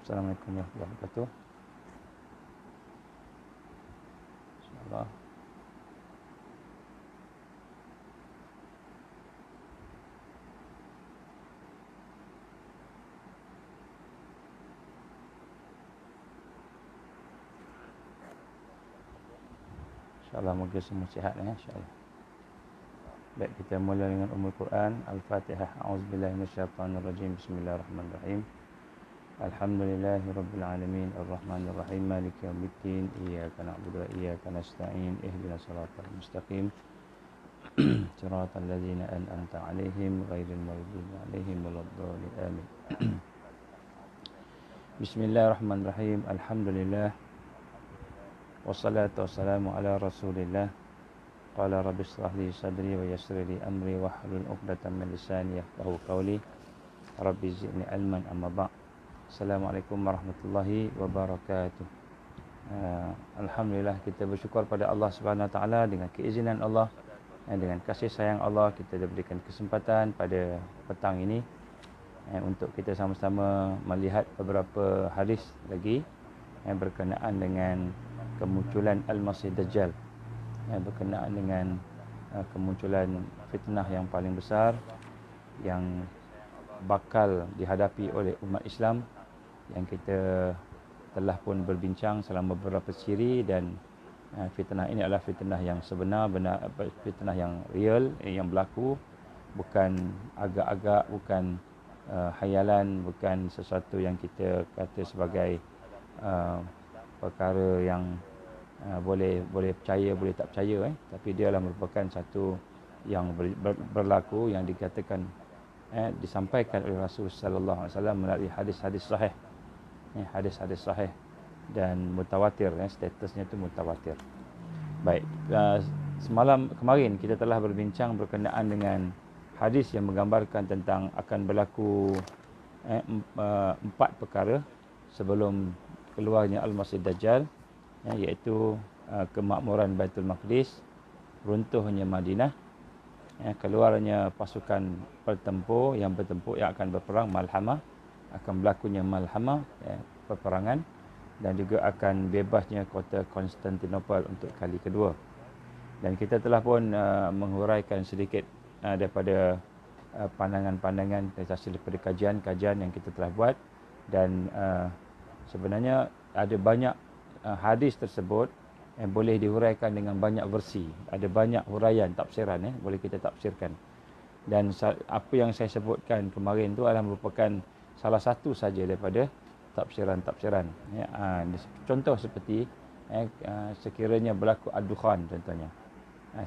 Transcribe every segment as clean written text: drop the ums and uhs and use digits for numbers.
Assalamualaikum warahmatullahi wabarakatuh. InsyaAllah. InsyaAllah moga semua sihat insyaAllah. Baik, kita mula dengan Ummul Quran. Al-Fatihah. A'udzubillahi minasyaitonirrajim. Bismillahirrahmanirrahim. Alhamdulillahirabbil alamin arrahmanir rahim maliki yaumiddin iyyaka na'budu wa iyyaka nasta'in ihdinas siratal mustaqim siratal ladzina an'amta 'alaihim ghairil maghdubi 'alaihim waladdallin amin. Bismillahirrahmanirrahim. Alhamdulillah wassalatu wassalamu ala Rasulillah. Qala rabbi shrah li sadri wa yassir li amri wahlul 'uqdatam min lisani yafqahu qawli. Rabbi zidni ilman amma ba'd. Assalamualaikum warahmatullahi wabarakatuh. Alhamdulillah, kita bersyukur pada Allah Subhanahu Wa Taala dengan keizinan Allah dan dengan kasih sayang Allah kita diberikan kesempatan pada petang ini untuk kita sama-sama melihat beberapa hadis lagi yang berkenaan dengan kemunculan Al-Masih Dajjal, yang berkenaan dengan kemunculan fitnah yang paling besar yang bakal dihadapi oleh umat Islam, yang kita telah pun berbincang selama beberapa siri. Dan fitnah ini adalah fitnah yang sebenar, fitnah yang real, yang berlaku, bukan agak-agak, bukan khayalan, bukan sesuatu yang kita kata sebagai perkara yang boleh percaya, boleh tak percaya, tapi dia adalah merupakan satu yang berlaku, yang dikatakan disampaikan oleh Rasul sallallahu alaihi wasallam melalui hadis-hadis sahih, hadis-hadis sahih dan mutawatir, statusnya itu mutawatir. Baik, kemarin kita telah berbincang berkenaan dengan hadis yang menggambarkan tentang akan berlaku 4 perkara sebelum keluarnya Al-Masih Dajjal, iaitu kemakmuran Baitul Maqdis, runtuhnya Madinah, keluarnya pasukan bertempur yang akan berperang, malhamah, akan berlakunya malhamah, peperangan, dan juga akan bebasnya kota Konstantinopel untuk kali kedua. Dan kita telah pun menghuraikan sedikit daripada pandangan-pandangan hasil daripada kajian yang kita telah buat. Dan sebenarnya ada banyak hadis tersebut yang boleh dihuraikan dengan banyak versi, ada banyak huraian, tafsiran, boleh kita tafsirkan. Dan apa yang saya sebutkan kemarin itu adalah merupakan salah satu saja daripada tafsiran-tafsiran. Contoh seperti sekiranya berlaku ad-dukhan, contohnya.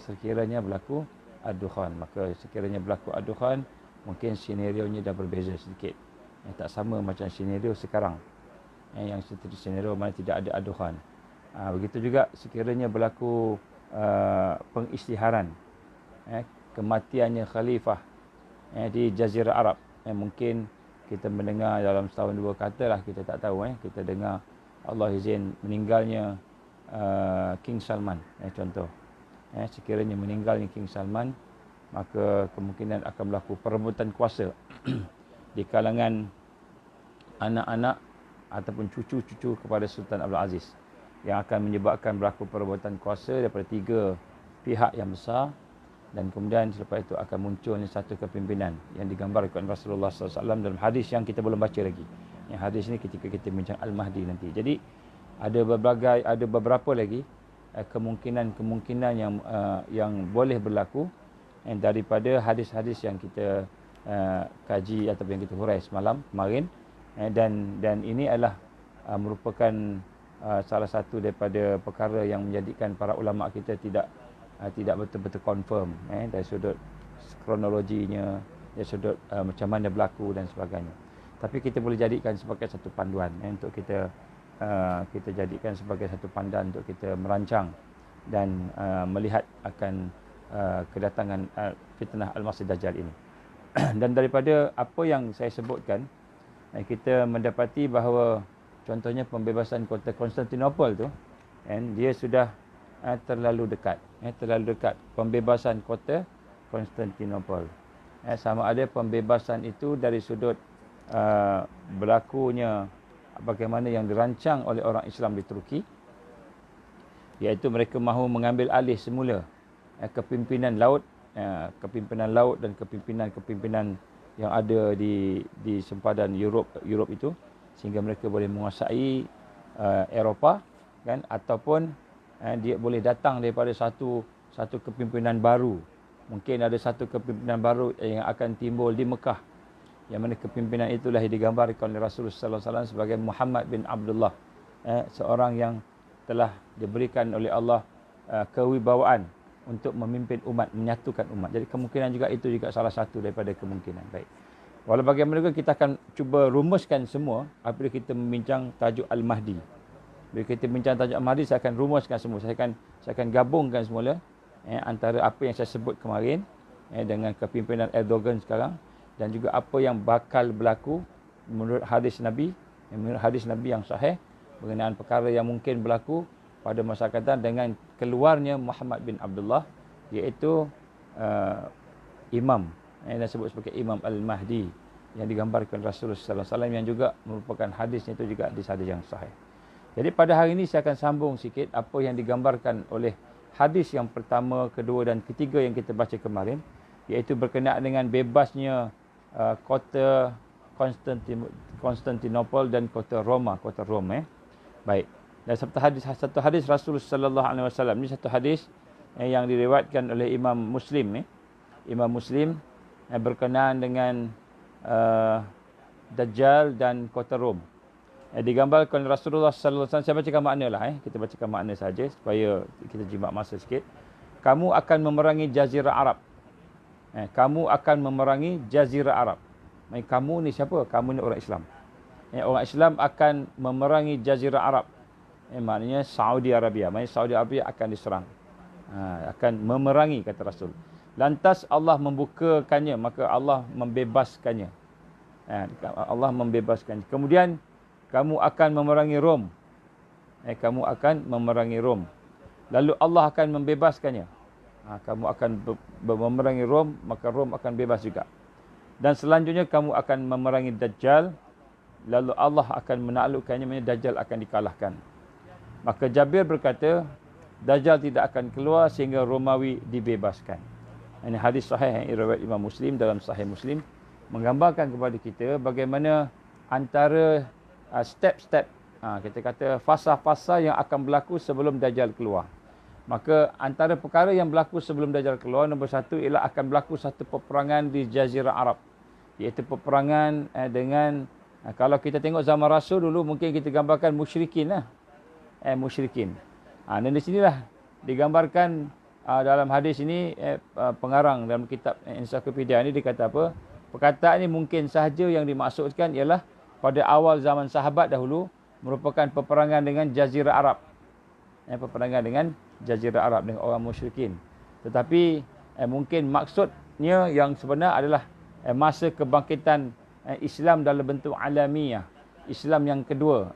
Sekiranya berlaku ad-dukhan, maka sekiranya berlaku ad-dukhan, mungkin senario-nya dah berbeza sedikit. Tak sama macam senario sekarang. Yang senario mana tidak ada ad-dukhan. Begitu juga sekiranya berlaku pengisytiharan, kematiannya khalifah di Jazirah Arab, mungkin kita mendengar dalam setahun 2 kata lah, kita tak tahu, kita dengar Allah izin meninggalnya King Salman, contoh. Sekiranya meninggalnya King Salman, maka kemungkinan akan berlaku perebutan kuasa di kalangan anak-anak ataupun cucu-cucu kepada Sultan Abdul Aziz, yang akan menyebabkan berlaku perebutan kuasa daripada 3 pihak yang besar. Dan kemudian selepas itu akan munculnya satu kepimpinan yang digambarkan Rasulullah SAW dalam hadis yang kita belum baca lagi. Yang hadis ini ketika kita bincang Al-Mahdi nanti. Jadi ada beberapa lagi kemungkinan yang boleh berlaku daripada hadis-hadis yang kita kaji ataupun yang kita hurai kemarin. Dan ini adalah merupakan salah satu daripada perkara yang menjadikan para ulama kita tidak betul-betul confirm dari sudut kronologinya, dari sudut macam mana berlaku dan sebagainya. Tapi kita boleh jadikan sebagai satu panduan untuk kita jadikan sebagai satu panduan untuk kita merancang dan melihat akan kedatangan fitnah Al-Masih Dajjal ini. Dan daripada apa yang saya sebutkan, kita mendapati bahawa contohnya pembebasan kota Konstantinopel tu, dia sudah terlalu dekat pembebasan kota Konstantinopel. Sama ada pembebasan itu dari sudut berlakunya bagaimana yang dirancang oleh orang Islam di Turki, iaitu mereka mahu mengambil alih semula kepimpinan laut dan kepimpinan yang ada di sempadan Europe itu, sehingga mereka boleh menguasai Eropah, kan, ataupun dia boleh datang daripada satu kepimpinan baru. Mungkin ada satu kepimpinan baru yang akan timbul di Mekah, yang mana kepimpinan itulah yang digambarkan oleh Rasulullah sallallahu alaihi wasallam sebagai Muhammad bin Abdullah, seorang yang telah diberikan oleh Allah kewibawaan untuk memimpin umat, menyatukan umat. Jadi kemungkinan juga itu juga salah satu daripada kemungkinan. Baik. Walau bagaimana kita akan cuba rumuskan semua apabila kita membincang tajuk Al-Mahdi. Bila kita bincang tajuk Al-Mahdi, saya akan rumuskan semua. Saya akan gabungkan semula antara apa yang saya sebut kemarin dengan kepimpinan Erdogan sekarang, dan juga apa yang bakal berlaku menurut hadis Nabi yang sahih mengenai perkara yang mungkin berlaku pada masa akan datang dengan keluarnya Muhammad bin Abdullah, iaitu imam yang disebut sebagai Imam Al-Mahdi yang digambarkan Rasulullah sallallahu alaihi wasallam, yang juga merupakan hadisnya itu juga hadis yang sahih. Jadi pada hari ini saya akan sambung sikit apa yang digambarkan oleh hadis yang pertama, kedua dan ketiga yang kita baca kemarin, iaitu berkenaan dengan bebasnya kota Konstantinopel dan kota Rom. Baik. Dan satu hadis Rasulullah sallallahu alaihi wasallam ni, satu hadis yang diriwayatkan oleh Imam Muslim. Imam Muslim berkenaan dengan Dajjal dan kota Rom. Digambarkan oleh Rasulullah sallallahu alaihi wasallam. Saya bacakan makna lah. Kita bacakan makna saja supaya kita jimat masa sikit. Kamu akan memerangi Jazirah Arab. Kamu akan memerangi Jazirah Arab. Kamu ni siapa? Kamu ni orang Islam. Orang Islam akan memerangi Jazirah Arab. Maknanya Saudi Arabia. Maknanya Saudi Arabia akan diserang. Akan memerangi, kata Rasul. Lantas Allah membukakannya, maka Allah membebaskannya. Allah membebaskannya. Kemudian kamu akan memerangi Rom. Kamu akan memerangi Rom. Lalu Allah akan membebaskannya. Kamu akan memerangi Rom, maka Rom akan bebas juga. Dan selanjutnya kamu akan memerangi Dajjal. Lalu Allah akan menaklukkannya, maksudnya Dajjal akan dikalahkan. Maka Jabir berkata, Dajjal tidak akan keluar sehingga Romawi dibebaskan. Ini hadis sahih yang diriwayatkan Imam Muslim dalam Sahih Muslim, menggambarkan kepada kita bagaimana antara step-step, kita kata fasa-fasa yang akan berlaku sebelum Dajjal keluar. Maka antara perkara yang berlaku sebelum Dajjal keluar, nombor satu ialah akan berlaku satu peperangan di Jazirah Arab. Iaitu peperangan dengan, kalau kita tengok zaman Rasul dulu, mungkin kita gambarkan musyrikin lah. Musyrikin. Dan di sinilah digambarkan dalam hadis ini, pengarang dalam kitab ensiklopedia ini dia kata apa? Perkataan ini mungkin sahaja yang dimaksudkan ialah pada awal zaman sahabat dahulu merupakan peperangan dengan Jazirah Arab. Peperangan dengan Jazirah Arab dengan orang musyrikin. Tetapi mungkin maksudnya yang sebenar adalah masa kebangkitan Islam dalam bentuk alamiah. Islam yang kedua,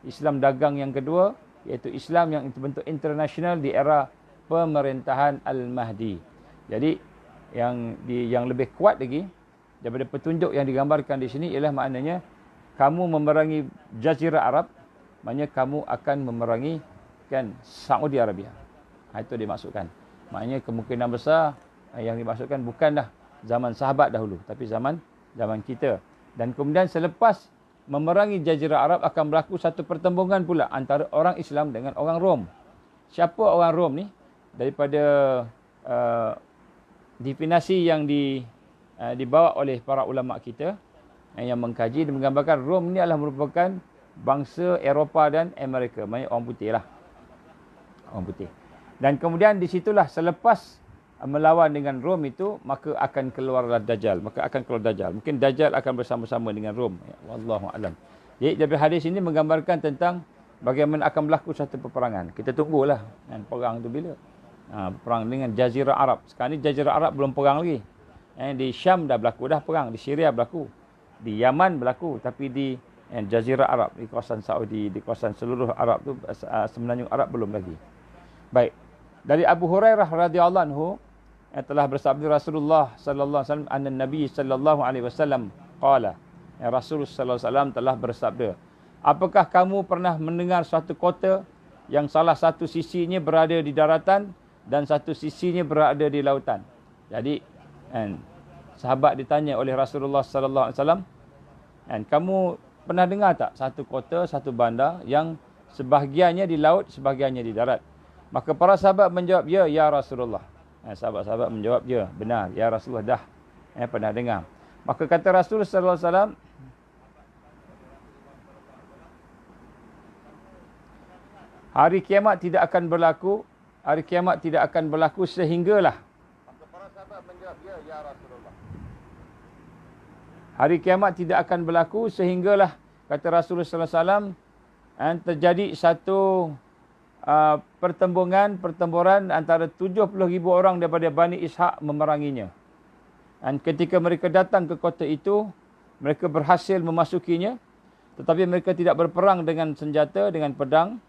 Islam dagang yang kedua, iaitu Islam yang bentuk internasional di era pemerintahan Al-Mahdi. Jadi yang lebih kuat lagi daripada petunjuk yang digambarkan di sini ialah maknanya kamu memerangi Jazirah Arab, maknanya kamu akan memerangi Saudi Arabia. Itu dimaksudkan. Maknanya kemungkinan besar yang dimaksudkan bukanlah zaman sahabat dahulu, tapi zaman kita. Dan kemudian selepas memerangi Jazirah Arab akan berlaku satu pertembungan pula antara orang Islam dengan orang Rom. Siapa orang Rom ni? Daripada definisi yang dibawa oleh para ulama kita yang mengkaji dan menggambarkan, Rom ni adalah merupakan bangsa Eropah dan Amerika. Maksudnya orang putih lah. Orang putih. Dan kemudian di situlah selepas melawan dengan Rom itu, maka akan keluarlah Dajjal. Mungkin Dajjal akan bersama-sama dengan Rom. Wallahu a'lam. Jadi dari hadis ini menggambarkan tentang bagaimana akan berlaku satu peperangan. Kita tunggulah perang tu bila. Perang dengan Jazirah Arab. Sekarang ni Jazirah Arab belum perang lagi. Di Syam dah berlaku dah perang. Di Syria berlaku. Di Yaman berlaku. Tapi di Jazirah Arab, di kawasan Saudi, di kawasan seluruh Arab tu, semenanjung Arab belum lagi. Baik. Dari Abu Hurairah radhiyallahu anhu telah bersabda Rasulullah sallallahu alaihi wasallam, anna Nabi sallallahu alaihi wasallam qala, Rasulullah sallallahu alaihi wasallam telah bersabda, Apakah kamu pernah mendengar suatu kota yang salah satu sisinya berada di daratan dan satu sisinya berada di lautan? Jadi, sahabat ditanya oleh Rasulullah sallallahu alaihi wasallam, kamu pernah dengar tak satu kota, satu bandar yang sebahagiannya di laut, sebahagiannya di darat? Maka para sahabat menjawab, ya Rasulullah. Sahabat-sahabat menjawab, ya, benar, ya Rasulullah, dah pernah dengar. Maka kata Rasulullah sallallahu alaihi wasallam, hari kiamat tidak akan berlaku. Hari kiamat tidak akan berlaku sehinggalah. Maka para sahabat menjawab, ya Rasulullah. Hari kiamat tidak akan berlaku sehinggalah, kata Rasulullah sallallahu alaihi wasallam, terjadi satu pertempuran antara 70,000 orang daripada Bani Ishaq memeranginya. Dan ketika mereka datang ke kota itu, mereka berhasil memasukinya, tetapi mereka tidak berperang dengan senjata, dengan pedang,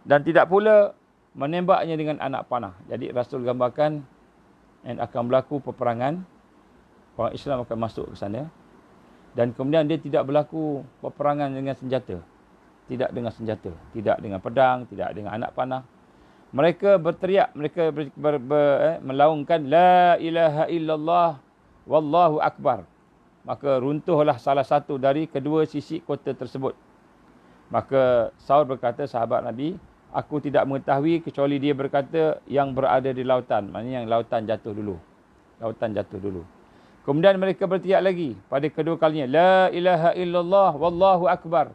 dan tidak pula menembaknya dengan anak panah. Jadi Rasul gambarkan akan berlaku peperangan. Orang Islam akan masuk ke sana. Dan kemudian dia tidak berlaku peperangan dengan senjata. Tidak dengan senjata. Tidak dengan pedang. Tidak dengan anak panah. Mereka berteriak. Mereka melaungkan La ilaha illallah wallahu akbar. Maka runtuhlah salah satu dari kedua sisi kota tersebut. Maka Saud berkata, sahabat Nabi, aku tidak mengetahui kecuali dia berkata yang berada di lautan. Maknanya yang lautan jatuh dulu. Lautan jatuh dulu. Kemudian mereka berteriak lagi pada kedua kalinya. La ilaha illallah wallahu akbar.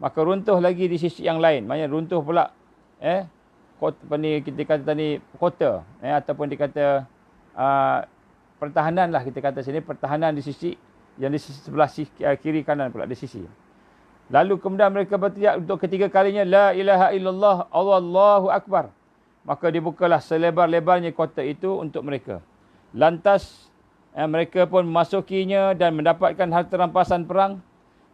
Maka runtuh lagi di sisi yang lain. Maknanya runtuh pula. Kita kata tadi kota. Ataupun dikata pertahanan lah kita kata sini. Pertahanan di sisi yang di sisi sebelah kiri kanan pula di sisi. Lalu kemudian mereka berteriak untuk ketiga kalinya, La ilaha illallah, Allahu akbar. Maka dibukalah selebar-lebarnya kota itu untuk mereka. Lantas mereka pun memasukinya dan mendapatkan harta rampasan perang.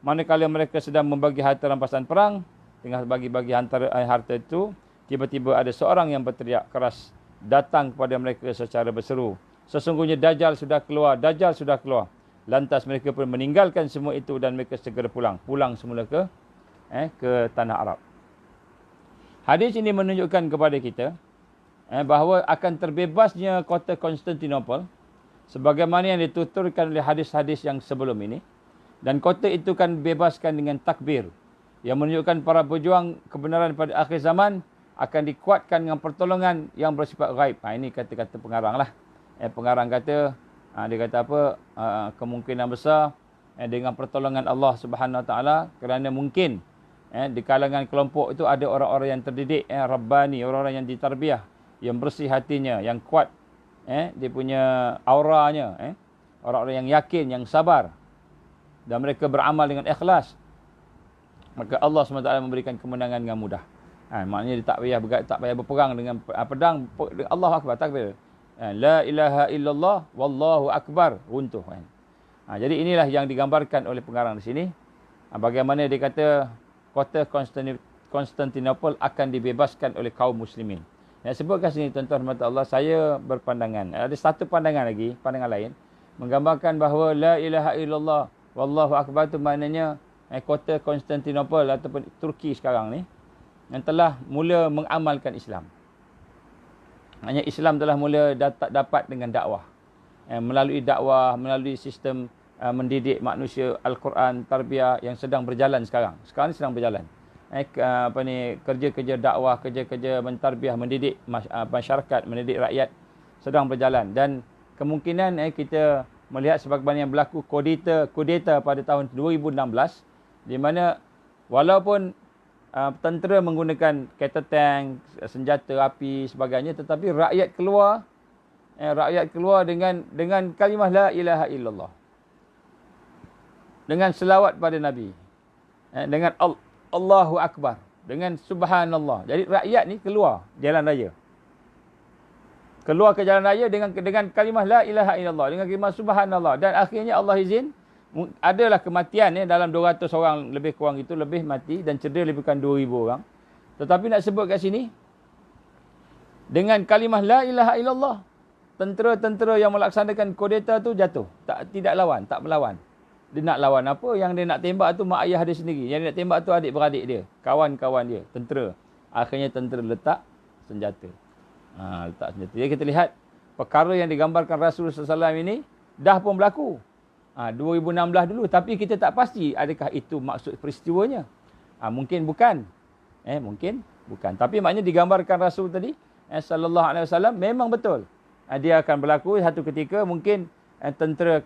Manakala mereka sedang membagi harta rampasan perang, tengah bagi-bagi harta itu, tiba-tiba ada seorang yang berteriak keras datang kepada mereka secara berseru. Sesungguhnya Dajjal sudah keluar, Dajjal sudah keluar. Lantas mereka pun meninggalkan semua itu dan mereka segera pulang. Pulang semula ke tanah Arab. Hadis ini menunjukkan kepada kita bahawa akan terbebasnya kota Konstantinopel sebagaimana yang dituturkan oleh hadis-hadis yang sebelum ini. Dan kota itu kan bebaskan dengan takbir yang menunjukkan para pejuang kebenaran pada akhir zaman akan dikuatkan dengan pertolongan yang bersifat ghaib. Ini kata-kata pengarang lah. Pengarang kata, dia kata apa, kemungkinan besar dengan pertolongan Allah Subhanahu Wa Taala, kerana mungkin di kalangan kelompok itu ada orang-orang yang terdidik, Rabbani, orang-orang yang ditarbiah, yang bersih hatinya, yang kuat dia punya auranya, orang-orang yang yakin, yang sabar, dan mereka beramal dengan ikhlas, maka Allah SWT memberikan kemenangan dengan mudah. Maknanya dia tak payah berperang dengan pedang. Allahu Akbar, takbir. La ilaha illallah wallahu akbar, runtuh. Jadi inilah yang digambarkan oleh pengarang di sini. Bagaimana dia kata kota Konstantinopel akan dibebaskan oleh kaum muslimin. Sebutkan sini tuan-tuan Allah, saya berpandangan. Ada satu pandangan lagi, pandangan lain, menggambarkan bahawa la ilaha illallah wallahu akbar itu maknanya kota Konstantinopel ataupun Turki sekarang ni yang telah mula mengamalkan Islam. Hanya Islam telah mula dapat dengan dakwah. Melalui dakwah, melalui sistem mendidik manusia, Al-Quran, tarbiyah yang sedang berjalan sekarang. Sekarang ni sedang berjalan. Kerja-kerja dakwah, kerja-kerja mentarbiyah, mendidik masyarakat, mendidik rakyat sedang berjalan. Dan kemungkinan kita melihat sebagaimana yang berlaku kudeta pada tahun 2016, di mana walaupun tentera menggunakan kereta tank, senjata api sebagainya, tetapi rakyat keluar dengan kalimah la ilaha illallah, dengan selawat pada Nabi, dengan Allahu Akbar, dengan subhanallah. Jadi rakyat ni keluar jalan raya, keluar ke jalan raya dengan kalimah la ilaha illallah, dengan kalimah subhanallah, dan akhirnya Allah izin adalah kematian dalam 200 orang lebih kurang itu, lebih mati, dan cedera lebih kurang 2,000 orang. Tetapi nak sebut kat sini, dengan kalimah la ilaha illallah, tentera-tentera yang melaksanakan kudeta tu jatuh, tidak lawan, tak melawan. Dia nak lawan apa? Yang dia nak tembak tu mak ayah dia sendiri. Yang dia nak tembak tu adik-beradik dia. Kawan-kawan dia. Tentera. Akhirnya tentera letak senjata. Letak senjata. Jadi kita lihat perkara yang digambarkan Rasulullah SAW ini dah pun berlaku. 2016 dulu. Tapi kita tak pasti adakah itu maksud peristiwanya. Mungkin bukan. Mungkin bukan. Tapi maknanya digambarkan Rasul tadi. Sallallahu Alaihi Wasallam memang betul. Dia akan berlaku satu ketika mungkin tentera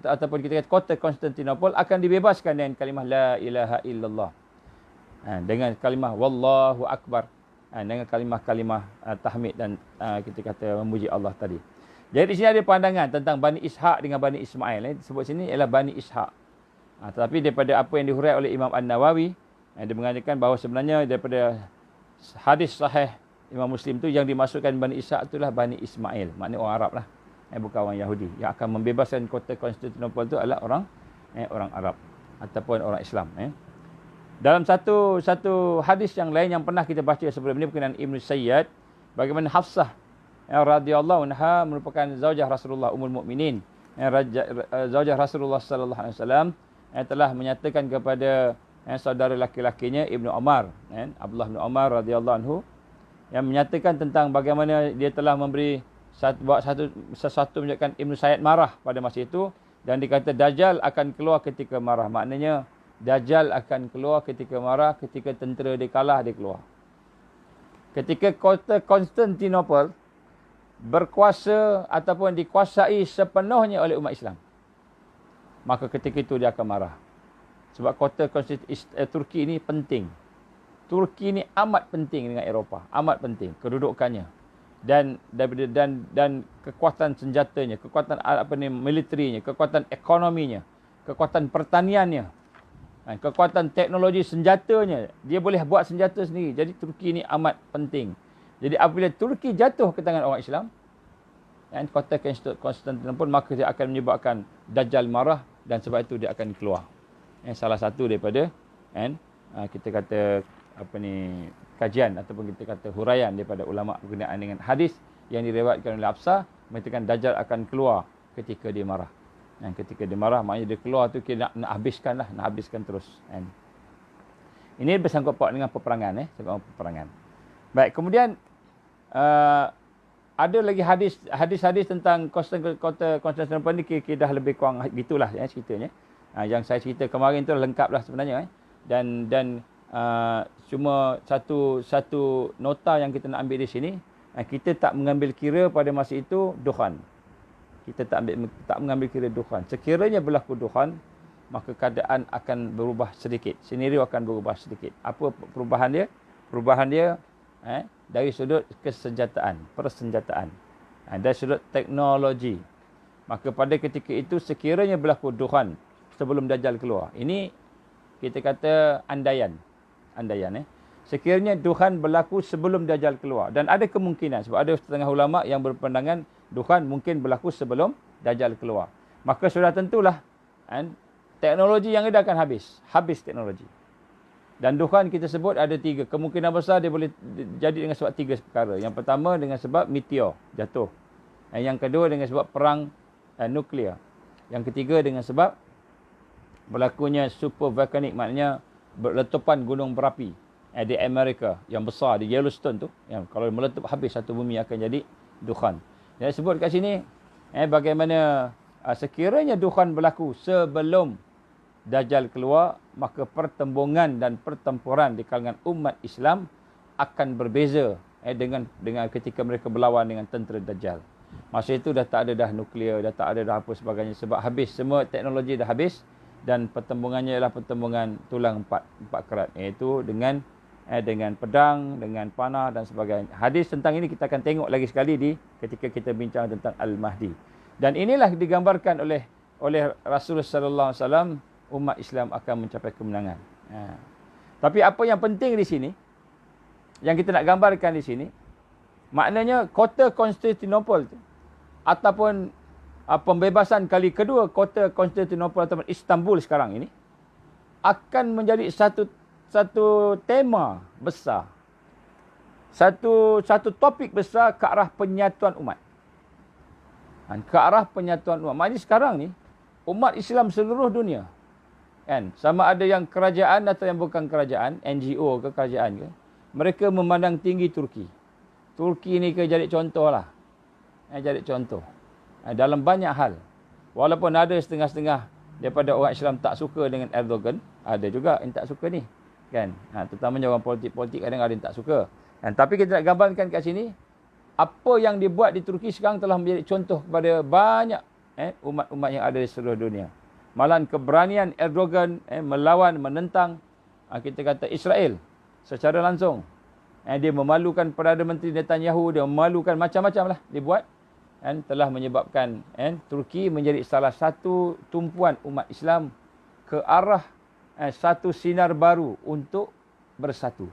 ataupun kita kata kota Konstantinopel akan dibebaskan dengan kalimah la ilaha illallah. Dengan kalimah wallahu akbar. Dengan kalimah-kalimah tahmid dan kita kata memuji Allah tadi. Jadi di sini ada pandangan tentang Bani Ishaq dengan Bani Ismail. Disebut sini ialah Bani Ishaq. Tetapi daripada apa yang dihuraikan oleh Imam An-Nawawi, dia mengatakan bahawa sebenarnya daripada hadis sahih Imam Muslim tu yang dimasukkan Bani Ishaq itulah Bani Ismail. Maknanya orang Arab lah. Bukan orang Yahudi. Yang akan membebaskan kota Konstantinopel itu adalah orang Arab ataupun orang Islam. Dalam satu hadis yang lain yang pernah kita baca sebelum ini berkenaan Ibn Sayyad, bagaimana Hafsah radhiyallahu anha merupakan zaujah Rasulullah Ummul Mukminin, zaujah Rasulullah sallallahu alaihi wasallam, telah menyatakan kepada saudara laki-lakinya Ibnu Umar, Abdullah bin Umar radhiyallahu anhu, yang menyatakan tentang bagaimana dia telah memberi sesuatu menyebabkan Ibn Sayyad marah pada masa itu, dan dikata Dajjal akan keluar ketika marah. Maknanya Dajjal akan keluar ketika marah, ketika tentera dia kalah, dia keluar. Ketika kota Konstantinopel berkuasa ataupun dikuasai sepenuhnya oleh umat Islam, maka ketika itu dia akan marah. Sebab kota Turki ini penting. Turki ini amat penting dengan Eropah, amat penting kedudukannya. Dan kekuatan senjatanya, kekuatan militerinya, kekuatan ekonominya, kekuatan pertaniannya, kekuatan teknologi senjatanya. Dia boleh buat senjata sendiri. Jadi Turki ini amat penting. Jadi apabila Turki jatuh ke tangan orang Islam, kota Konstantinopel, maka dia akan menyebabkan Dajjal marah, dan sebab itu dia akan keluar. Salah satu daripada kita kata kajian ataupun kita kata huraian daripada ulama berkenaan dengan hadis yang diriwayatkan oleh Hafsah, mengatakan Dajjal akan keluar ketika dia marah. Ketika dia marah, maknanya dia keluar tu kita nak habiskan lah, nak habiskan terus. Ini bersangkut paut dengan peperangan, peperangan. Baik, kemudian ada lagi hadis-hadis tentang kota Konstantinopel ni kira dah lebih kurang gitulah ceritanya. Yang saya cerita kemarin tu lengkap lah sebenarnya. Dan cuma satu nota yang kita nak ambil di sini, kita tak mengambil kira pada masa itu dukhan. Kita tak mengambil kira dukhan. Sekiranya berlaku dukhan, maka keadaan akan berubah sedikit. Senario akan berubah sedikit. Apa perubahan dia? Perubahan dia dari sudut persenjataan. Dari sudut teknologi. Maka pada ketika itu sekiranya berlaku dukhan sebelum Dajjal keluar. Ini kita kata andaian. Sekiranya dukhan berlaku sebelum Dajjal keluar. Dan ada kemungkinan, sebab ada setengah ulama yang berpandangan dukhan mungkin berlaku sebelum Dajjal keluar. Maka sudah tentulah teknologi yang ada akan habis. Habis teknologi. Dan dukhan kita sebut ada 3. Kemungkinan besar dia boleh jadi dengan sebab 3 perkara. Yang pertama dengan sebab meteor jatuh. Yang kedua dengan sebab perang nuklear. Yang ketiga dengan sebab berlakunya super volcanic, maknanya letupan gunung berapi di Amerika yang besar, di Yellowstone tu, yang kalau meletup habis satu bumi akan jadi dukhan. Jadi sebut kat sini bagaimana sekiranya dukhan berlaku sebelum Dajjal keluar, maka pertembungan dan pertempuran di kalangan umat Islam akan berbeza dengan ketika mereka berlawan dengan tentera Dajjal. Masa itu dah tak ada dah nuklear, dah tak ada dah apa sebagainya, sebab habis semua teknologi dah habis. Dan pertembungannya ialah pertembungan tulang empat kerat, iaitu dengan pedang, dengan panah dan sebagainya. Hadis tentang ini kita akan tengok lagi sekali ketika kita bincang tentang Al-Mahdi. Dan inilah digambarkan oleh Rasulullah sallallahu alaihi wasallam, umat Islam akan mencapai kemenangan. Tapi apa yang penting di sini, yang kita nak gambarkan di sini, maknanya kota Konstantinopel ataupun pembebasan kali kedua kota Konstantinopel ataupun Istanbul sekarang ini akan menjadi satu tema besar, satu topik besar ke arah penyatuan umat. Ke arah penyatuan umat. Maknanya sekarang ni umat Islam seluruh dunia. Kan? Sama ada yang kerajaan atau yang bukan kerajaan, NGO ke kerajaan ke, mereka memandang tinggi Turki. Turki ni ke jadi contoh lah. Jadi contoh. Dalam banyak hal. Walaupun ada setengah-setengah daripada orang Islam tak suka dengan Erdogan, ada juga yang tak suka ni. Kan? Terutamanya orang politik-politik kadang ada yang tak suka. Kan? Tapi kita nak gambarkan kat sini, apa yang dibuat di Turki sekarang telah menjadi contoh kepada banyak umat-umat yang ada di seluruh dunia. Malahan keberanian Erdogan melawan, menentang, kita kata Israel secara langsung. Dia memalukan Perdana Menteri Netanyahu, dia memalukan macam-macam lah dia buat. Telah menyebabkan Turki menjadi salah satu tumpuan umat Islam ke arah satu sinar baru untuk bersatu,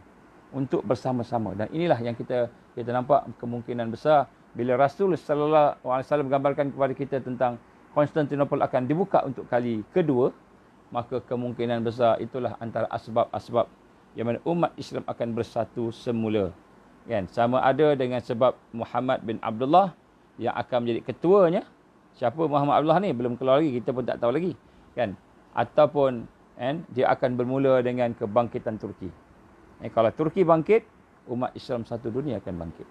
untuk bersama-sama. Dan inilah yang kita nampak kemungkinan besar bila Rasul sallallahu alaihi wasallam gambarkan kepada kita tentang Konstantinopel akan dibuka untuk kali kedua, maka kemungkinan besar itulah antara asbab-asbab yang mana umat Islam akan bersatu semula. Kan? Sama ada dengan sebab Muhammad bin Abdullah yang akan menjadi ketuanya. Siapa Muhammad Abdullah ni? Belum keluar lagi, kita pun tak tahu lagi. Kan? Ataupun dia akan bermula dengan kebangkitan Turki. Kalau Turki bangkit, umat Islam satu dunia akan bangkit.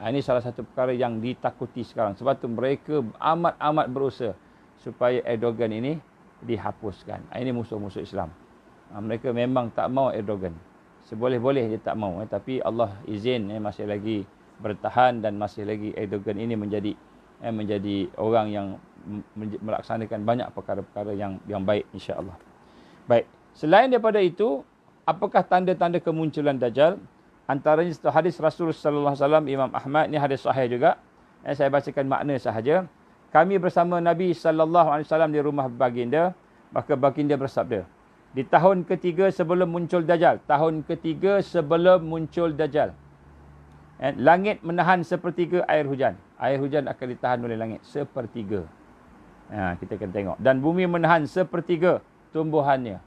Ini salah satu perkara yang ditakuti sekarang. Sebab tu mereka amat-amat berusaha supaya Erdogan ini dihapuskan. Ini musuh-musuh Islam. Mereka memang tak mau Erdogan. Seboleh-boleh dia tak mau. Tapi Allah izin masih lagi bertahan dan masih lagi Erdogan ini menjadi orang yang melaksanakan banyak perkara-perkara yang baik, insya-Allah. Baik, selain daripada itu, apakah tanda-tanda kemunculan Dajjal? Antaranya hadis Rasul sallallahu alaihi wasallam, Imam Ahmad, ni hadis sahih juga. Saya bacakan makna sahaja. Kami bersama Nabi sallallahu alaihi wasallam di rumah baginda, maka baginda bersabda, di tahun ketiga sebelum muncul Dajjal, langit menahan sepertiga air hujan. Air hujan akan ditahan oleh langit sepertiga. Kita akan tengok. Dan bumi menahan sepertiga tumbuhannya.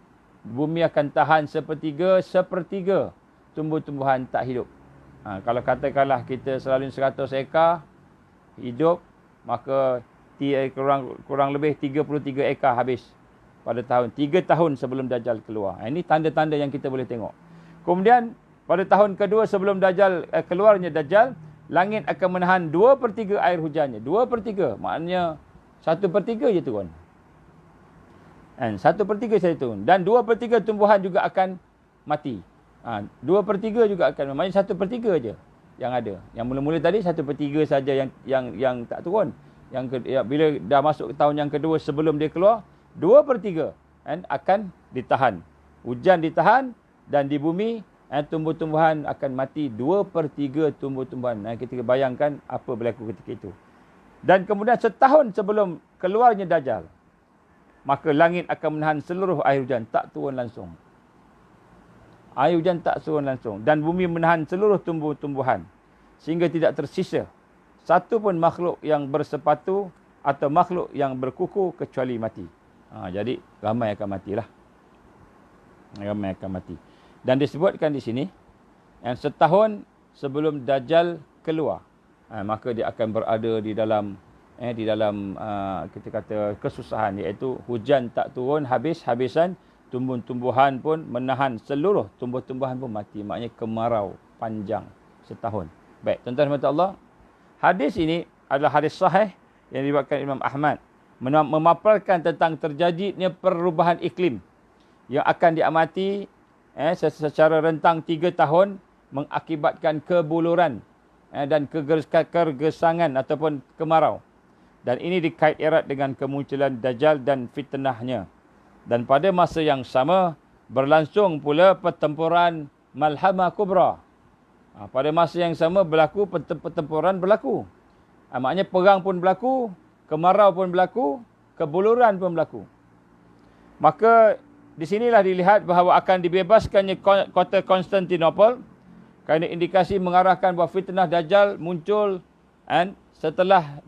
Bumi akan tahan sepertiga tumbuh-tumbuhan tak hidup. Kalau katakanlah kita selalu 100 ekar hidup, maka kurang lebih 33 ekar habis pada tahun 3 tahun sebelum Dajjal keluar. Ini tanda-tanda yang kita boleh tengok. Kemudian pada tahun kedua sebelum Dajjal keluarnya Dajjal, langit akan menahan 2/3 air hujannya. 2/3 maknanya 1/3 je turun. 1/3 saja turun. Dan 2/3 tumbuhan juga akan mati. 2/3 juga akan, maknanya 1/3 je yang ada. Yang mula-mula tadi 1/3 saja yang tak turun. Bila dah masuk ke tahun yang kedua sebelum dia keluar, 2/3 akan ditahan. Hujan ditahan dan di bumi tumbuh-tumbuhan akan mati. 2/3 tumbuh-tumbuhan. Kita bayangkan apa berlaku ketika itu. Dan kemudian setahun sebelum keluarnya Dajjal, maka langit akan menahan seluruh air hujan, tak turun langsung. Air hujan tak turun langsung. Dan bumi menahan seluruh tumbuh-tumbuhan, sehingga tidak tersisa satu pun makhluk yang bersepatu atau makhluk yang berkuku kecuali mati. Jadi ramai akan matilah. Ramai akan mati. Dan disebutkan di sini, yang setahun sebelum Dajjal keluar, maka dia akan berada di dalam kita kata kesusahan, iaitu hujan tak turun habis-habisan, tumbuh-tumbuhan pun menahan, seluruh tumbuh-tumbuhan pun mati. Maknanya kemarau panjang setahun. Baik, tuan-tuan dan Allah, hadis ini adalah hadis sahih yang diriwayatkan Imam Ahmad, memaparkan tentang terjadinya perubahan iklim yang akan diamati secara rentang 3 tahun, mengakibatkan kebuluran dan kegersangan ataupun kemarau. Dan ini dikait erat dengan kemunculan Dajjal dan fitnahnya. Dan pada masa yang sama berlangsung pula pertempuran Malhamah Kubra. Pada masa yang sama berlaku pertempuran berlaku. Maknanya perang pun berlaku, kemarau pun berlaku, kebuluran pun berlaku. Maka di sinilah dilihat bahawa akan dibebaskannya kota Konstantinopel, kerana indikasi mengarahkan bahawa fitnah Dajjal muncul setelah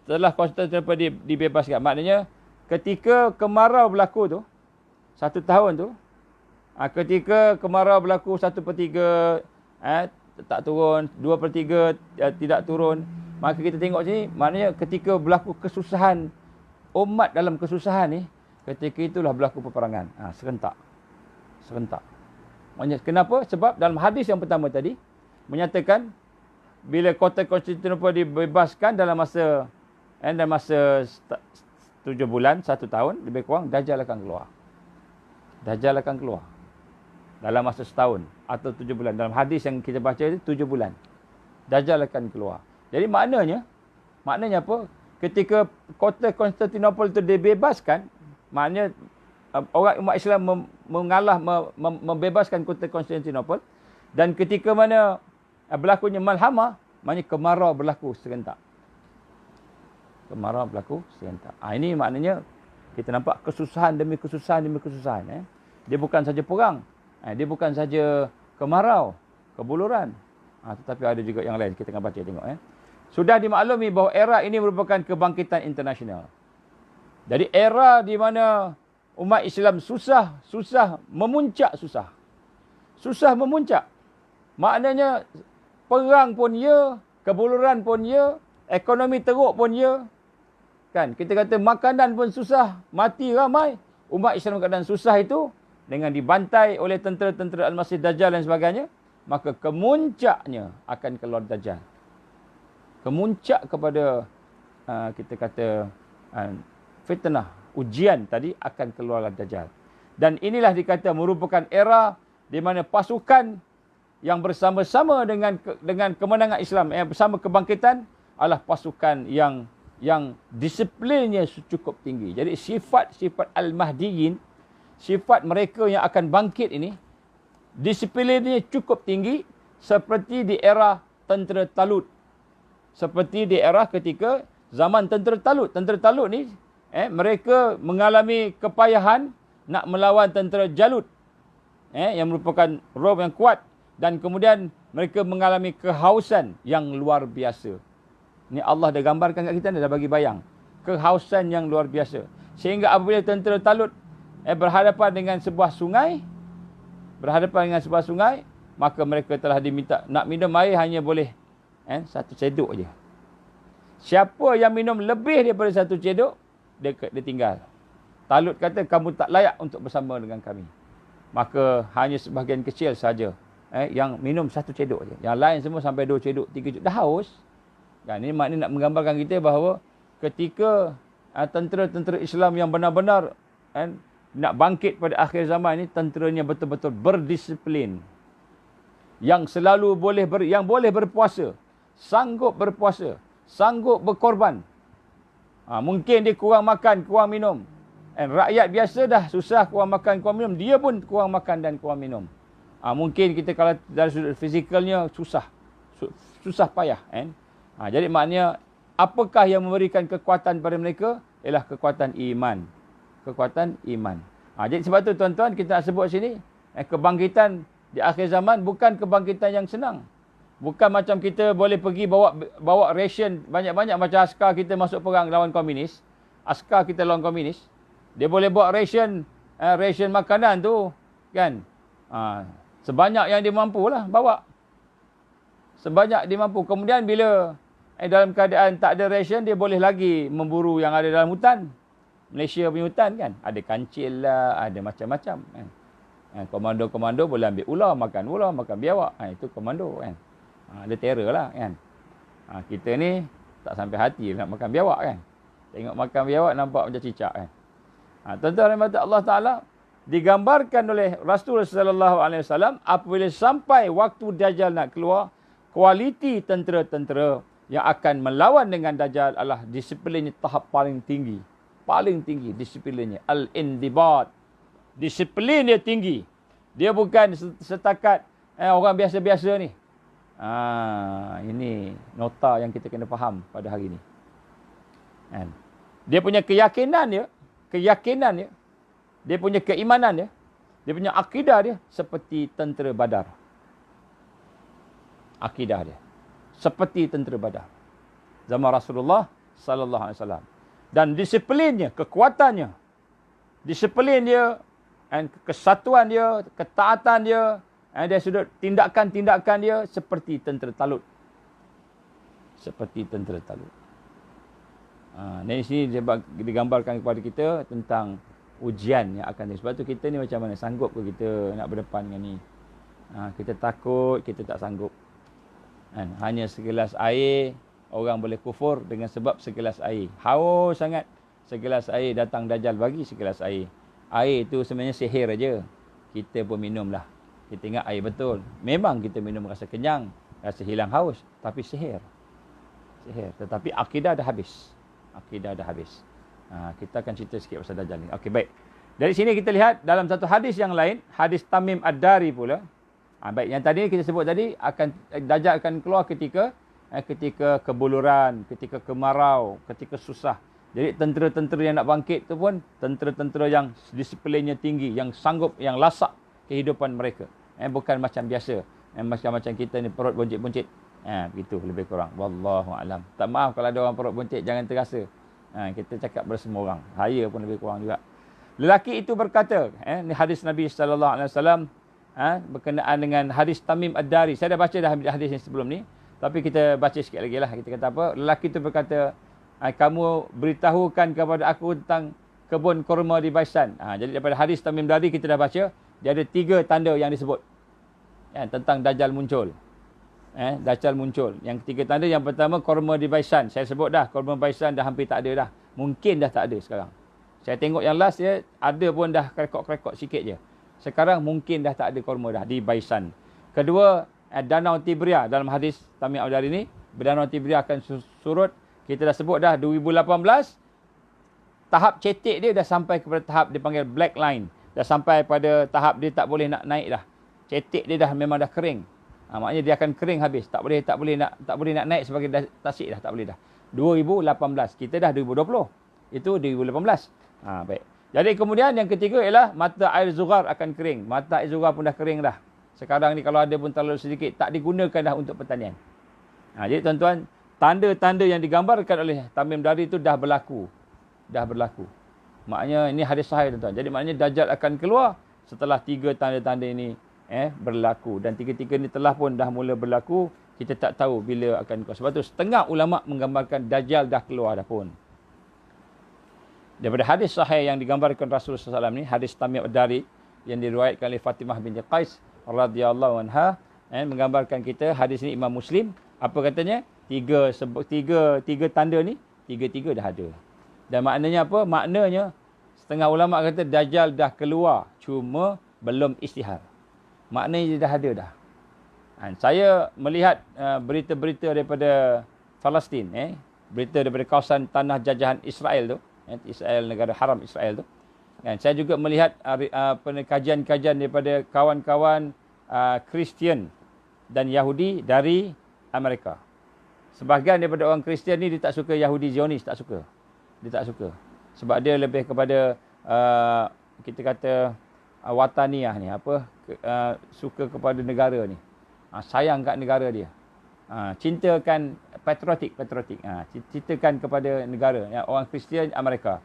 setelah Konstantinopel dibebaskan. Maknanya ketika kemarau berlaku tu, 1 tahun tu, ketika kemarau berlaku 1/3 tak turun, 2/3 tidak turun, maka kita tengok sini, maknanya ketika berlaku kesusahan umat dalam kesusahan ni, ketika itulah berlaku peperangan. Serentak. Maksudnya, kenapa? Sebab dalam hadis yang pertama tadi, menyatakan, bila kota Konstantinopel dibebaskan dalam masa 7 bulan, 1 tahun, lebih kurang, Dajjal akan keluar. Dalam masa setahun atau 7 bulan. Dalam hadis yang kita baca itu 7 bulan. Dajjal akan keluar. Jadi maknanya apa? Ketika kota Konstantinopel itu dibebaskan, maknanya orang umat Islam membebaskan kota Konstantinopel, dan ketika mana berlakunya malhamah, maknanya kemarau berlaku serentak. Ini maknanya kita nampak kesusahan demi kesusahan. Dia bukan saja perang. Dia bukan saja kemarau, kebuluran. Tetapi ada juga yang lain. Kita akan baca tengok. Sudah dimaklumi bahawa era ini merupakan kebangkitan internasional. Jadi era di mana umat Islam susah memuncak. Maknanya perang pun ya, kebuluran pun ya, ekonomi teruk pun ya. Kan, kita kata makanan pun susah, mati ramai. Umat Islam keadaan susah itu, dengan dibantai oleh tentera-tentera Al-Masih Dajjal dan sebagainya, maka kemuncaknya akan keluar Dajjal. Kemuncak kepada kita kata fitnah, ujian tadi, akan keluarlah Dajjal. Dan inilah dikata merupakan era di mana pasukan yang bersama-sama dengan kemenangan Islam, bersama kebangkitan, adalah pasukan yang disiplinnya cukup tinggi. Jadi sifat Al-Mahdiyin, sifat mereka yang akan bangkit ini, disiplinnya cukup tinggi, seperti di era tentera Talut. Seperti di era ketika zaman tentera Talut. Tentera Talut ni, mereka mengalami kepayahan nak melawan tentera Jalut, yang merupakan Rom yang kuat, dan kemudian mereka mengalami kehausan yang luar biasa. Ni Allah dah gambarkan kat kita, dah bagi bayang. Kehausan yang luar biasa. Sehingga apabila tentera Talut berhadapan dengan sebuah sungai, maka mereka telah diminta nak minum air hanya boleh 1 cedok je. Siapa yang minum lebih daripada 1 cedok, dia tinggal. Talut kata, kamu tak layak untuk bersama dengan kami. Maka hanya sebahagian kecil saja yang minum 1 cedok je. Yang lain semua sampai 2 cedok, 3 cedok. Dah haus. Kan, ini maknanya nak menggambarkan kita bahawa ketika tentera-tentera Islam yang benar-benar nak bangkit pada akhir zaman ini, tenteranya betul-betul berdisiplin. Yang selalu boleh berpuasa, sanggup berpuasa, sanggup berkorban. Mungkin dia kurang makan, kurang minum. Rakyat biasa dah susah kurang makan, kurang minum, dia pun kurang makan dan kurang minum. Mungkin kita kalau dari sudut fizikalnya susah payah. Jadi maknanya, apakah yang memberikan kekuatan pada mereka? Ialah kekuatan iman. Jadi sebab tu tuan-tuan, kita nak sebut sini, kebangkitan di akhir zaman bukan kebangkitan yang senang. Bukan macam kita boleh pergi bawa ration banyak-banyak macam askar kita masuk perang lawan komunis. Askar kita lawan komunis, dia boleh bawa ration makanan tu, kan? Sebanyak yang dia mampu lah bawa. Sebanyak dia mampu. Kemudian bila dalam keadaan tak ada ration, dia boleh lagi memburu yang ada dalam hutan. Malaysia punya hutan kan, ada kancil lah, ada macam-macam kan. Komando-komando boleh ambil ular, makan biawak. Itu komando kan. Ada terror lah kan. Kita ni tak sampai hati nak makan biawak kan. Tengok makan biawak nampak macam cicak kan. Tuan-tuan dan Allah Ta'ala, digambarkan oleh Rasul sallallahu alaihi wasallam apabila sampai waktu Dajjal nak keluar, kualiti tentera-tentera yang akan melawan dengan Dajjal adalah disiplinnya tahap paling tinggi. Paling tinggi disiplinnya. Al-indibat. Disiplin dia tinggi. Dia bukan setakat orang biasa-biasa ni. Ini nota yang kita kena faham pada hari ini. Dia punya keyakinan dia, dia punya keimanan dia punya akidah dia seperti tentera Badar. Akidah dia seperti tentera Badar zaman Rasulullah sallallahu alaihi wasallam. Dan disiplinnya, kekuatannya, disiplin dia, kesatuan dia, ketaatan dia, dari sudut tindakan-tindakan dia seperti tentera Talut. Seperti tentera Talut. Dan di sini digambarkan kepada kita tentang ujian yang akan. Sebab tu kita ni macam mana? Sanggup ke kita nak berdepan dengan ni? Kita takut, kita tak sanggup. Hanya segelas air, orang boleh kufur dengan sebab segelas air. Haus sangat, segelas air, datang Dajjal bagi segelas air. Air tu sebenarnya sihir aja. Kita pun minumlah. Kita ingat air betul. Memang kita minum rasa kenyang, rasa hilang haus. Tapi sihir. Tetapi akidah dah habis. Kita akan cerita sikit pasal Dajjal ni. Okey, baik. Dari sini kita lihat dalam satu hadis yang lain, hadis Tamim Ad-Dari pula. Baik, yang tadi kita sebut tadi, Dajjal akan keluar ketika kebuluran, ketika kemarau, ketika susah. Jadi tentera-tentera yang nak bangkit tu pun tentera-tentera yang disiplinnya tinggi, yang sanggup, yang lasak kehidupan mereka. Bukan macam biasa. Macam kita ni perut buncit-buncit. Begitu lebih kurang. Wallahu alam. Tak maaf kalau ada orang perut buncit, jangan terasa. Kita cakap pada semua orang. Saya pun lebih kurang juga. Lelaki itu berkata, ni hadis Nabi sallallahu alaihi wasallam berkenaan dengan hadis Tamim Ad-Dari. Saya dah baca dah hadis yang sebelum ni, tapi kita baca sikit lagi lah. Kita kata apa? Lelaki itu berkata, kamu beritahukan kepada aku tentang kebun kurma di Baisan. Jadi daripada hadis Tamim Ad-Dari kita dah baca, dia ada 3 tanda yang disebut tentang Dajjal muncul. Dajjal muncul. Yang 3 tanda, yang pertama kurma di Baisan. Saya sebut dah, kurma Baisan dah hampir tak ada dah. Mungkin dah tak ada sekarang. Saya tengok yang last dia ada pun dah kerekok-kerekok sikit je. Sekarang mungkin dah tak ada kurma dah di Baisan. Kedua, Danau Tibria. Dalam hadis Tamim Ad-Dari ni, Danau Tibria akan surut. Kita dah sebut dah 2018. Tahap cetek dia dah sampai kepada tahap dipanggil black line. Dah sampai pada tahap dia tak boleh nak naik dah. Cetek dia dah memang dah kering. Maknanya dia akan kering habis. Tak boleh nak naik sebagai tasik dah, tak boleh dah. 2018. Kita dah 2020. Itu 2018. Baik. Jadi kemudian yang ketiga ialah mata air Zughar akan kering. Mata air Zughar pun dah kering dah. Sekarang ni kalau ada pun terlalu sedikit, tak digunakan dah untuk pertanian. Jadi tuan-tuan, tanda-tanda yang digambarkan oleh Tamim Ad-Dari itu dah berlaku. Maknanya ini hadis sahih tuan-tuan. Jadi maknanya Dajjal akan keluar setelah 3 tanda-tanda ini berlaku. Dan 3 ni telah pun dah mula berlaku. Kita tak tahu bila akan keluar. Sebab tu setengah ulama' menggambarkan Dajjal dah keluar dah pun. Daripada hadis sahih yang digambarkan Rasulullah SAW ni, hadis Tamim Ad-Dari yang diriwayatkan oleh Fatimah binti Qais radhiyallahu anha, menggambarkan kita, hadis ni Imam Muslim. Apa katanya? 3 tanda ni, 3 dah ada. Dan maknanya apa? Maknanya setengah ulama kata Dajjal dah keluar, cuma belum isytihar. Maknanya dia dah ada dah. Saya melihat berita-berita daripada Palestin, berita daripada kawasan tanah jajahan Israel tu, Israel, negara haram Israel tu. Saya juga melihat kajian-kajian daripada kawan-kawan Kristian dan Yahudi dari Amerika. Sebahagian daripada orang Kristian ni dia tak suka Yahudi Zionis, tak suka. Dia tak suka. Sebab dia lebih kepada kita kata wataniah ni, suka kepada negara ni. Sayang kat negara dia. Cintakan patriotik. Cintakan kepada negara. Orang Kristian Amerika.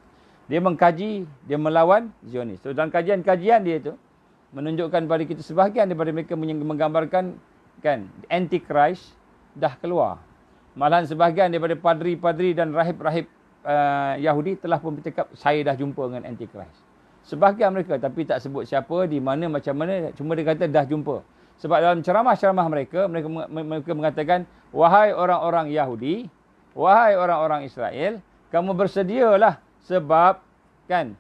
Dia mengkaji, dia melawan Zionis. So dalam kajian-kajian dia tu menunjukkan kepada kita sebahagian daripada mereka menggambarkan kan Antichrist dah keluar. Malahan sebahagian daripada padri-padri dan rahib-rahib Yahudi telah pun bercakap saya dah jumpa dengan Antichrist. Sebahagian mereka, tapi tak sebut siapa, di mana, macam mana, cuma dia kata dah jumpa. Sebab dalam ceramah-ceramah mereka mengatakan, wahai orang-orang Yahudi, wahai orang-orang Israel, kamu bersedialah sebab kan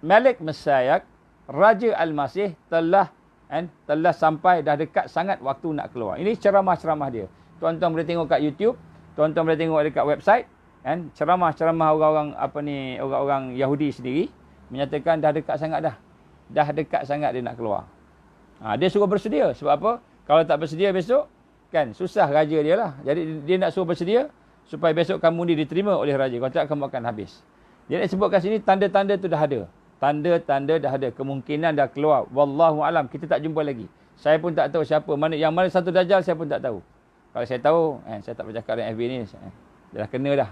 Malik Messiah, Raja Al-Masih telah sampai, dah dekat sangat waktu nak keluar. Ini ceramah-ceramah dia. Tuan-tuan boleh tengok kat YouTube, tuan-tuan boleh tengok dekat website, kan? Ceramah-ceramah orang-orang Yahudi sendiri menyatakan dah dekat sangat dah. Dah dekat sangat dia nak keluar. Dia suruh bersedia. Sebab apa? Kalau tak bersedia besok, kan susah raja dia lah. Jadi dia nak suruh bersedia supaya besok kamu ni diterima oleh raja. Kalau tak, kamu akan habis. Dia nak sebutkan sini tanda-tanda tu dah ada. Tanda-tanda dah ada. Kemungkinan dah keluar. Wallahu alam. Kita tak jumpa lagi. Saya pun tak tahu siapa. Yang mana satu Dajjal, saya pun tak tahu. Kalau saya tahu, saya tak bercakap dengan FB ni. Dia dah kena dah.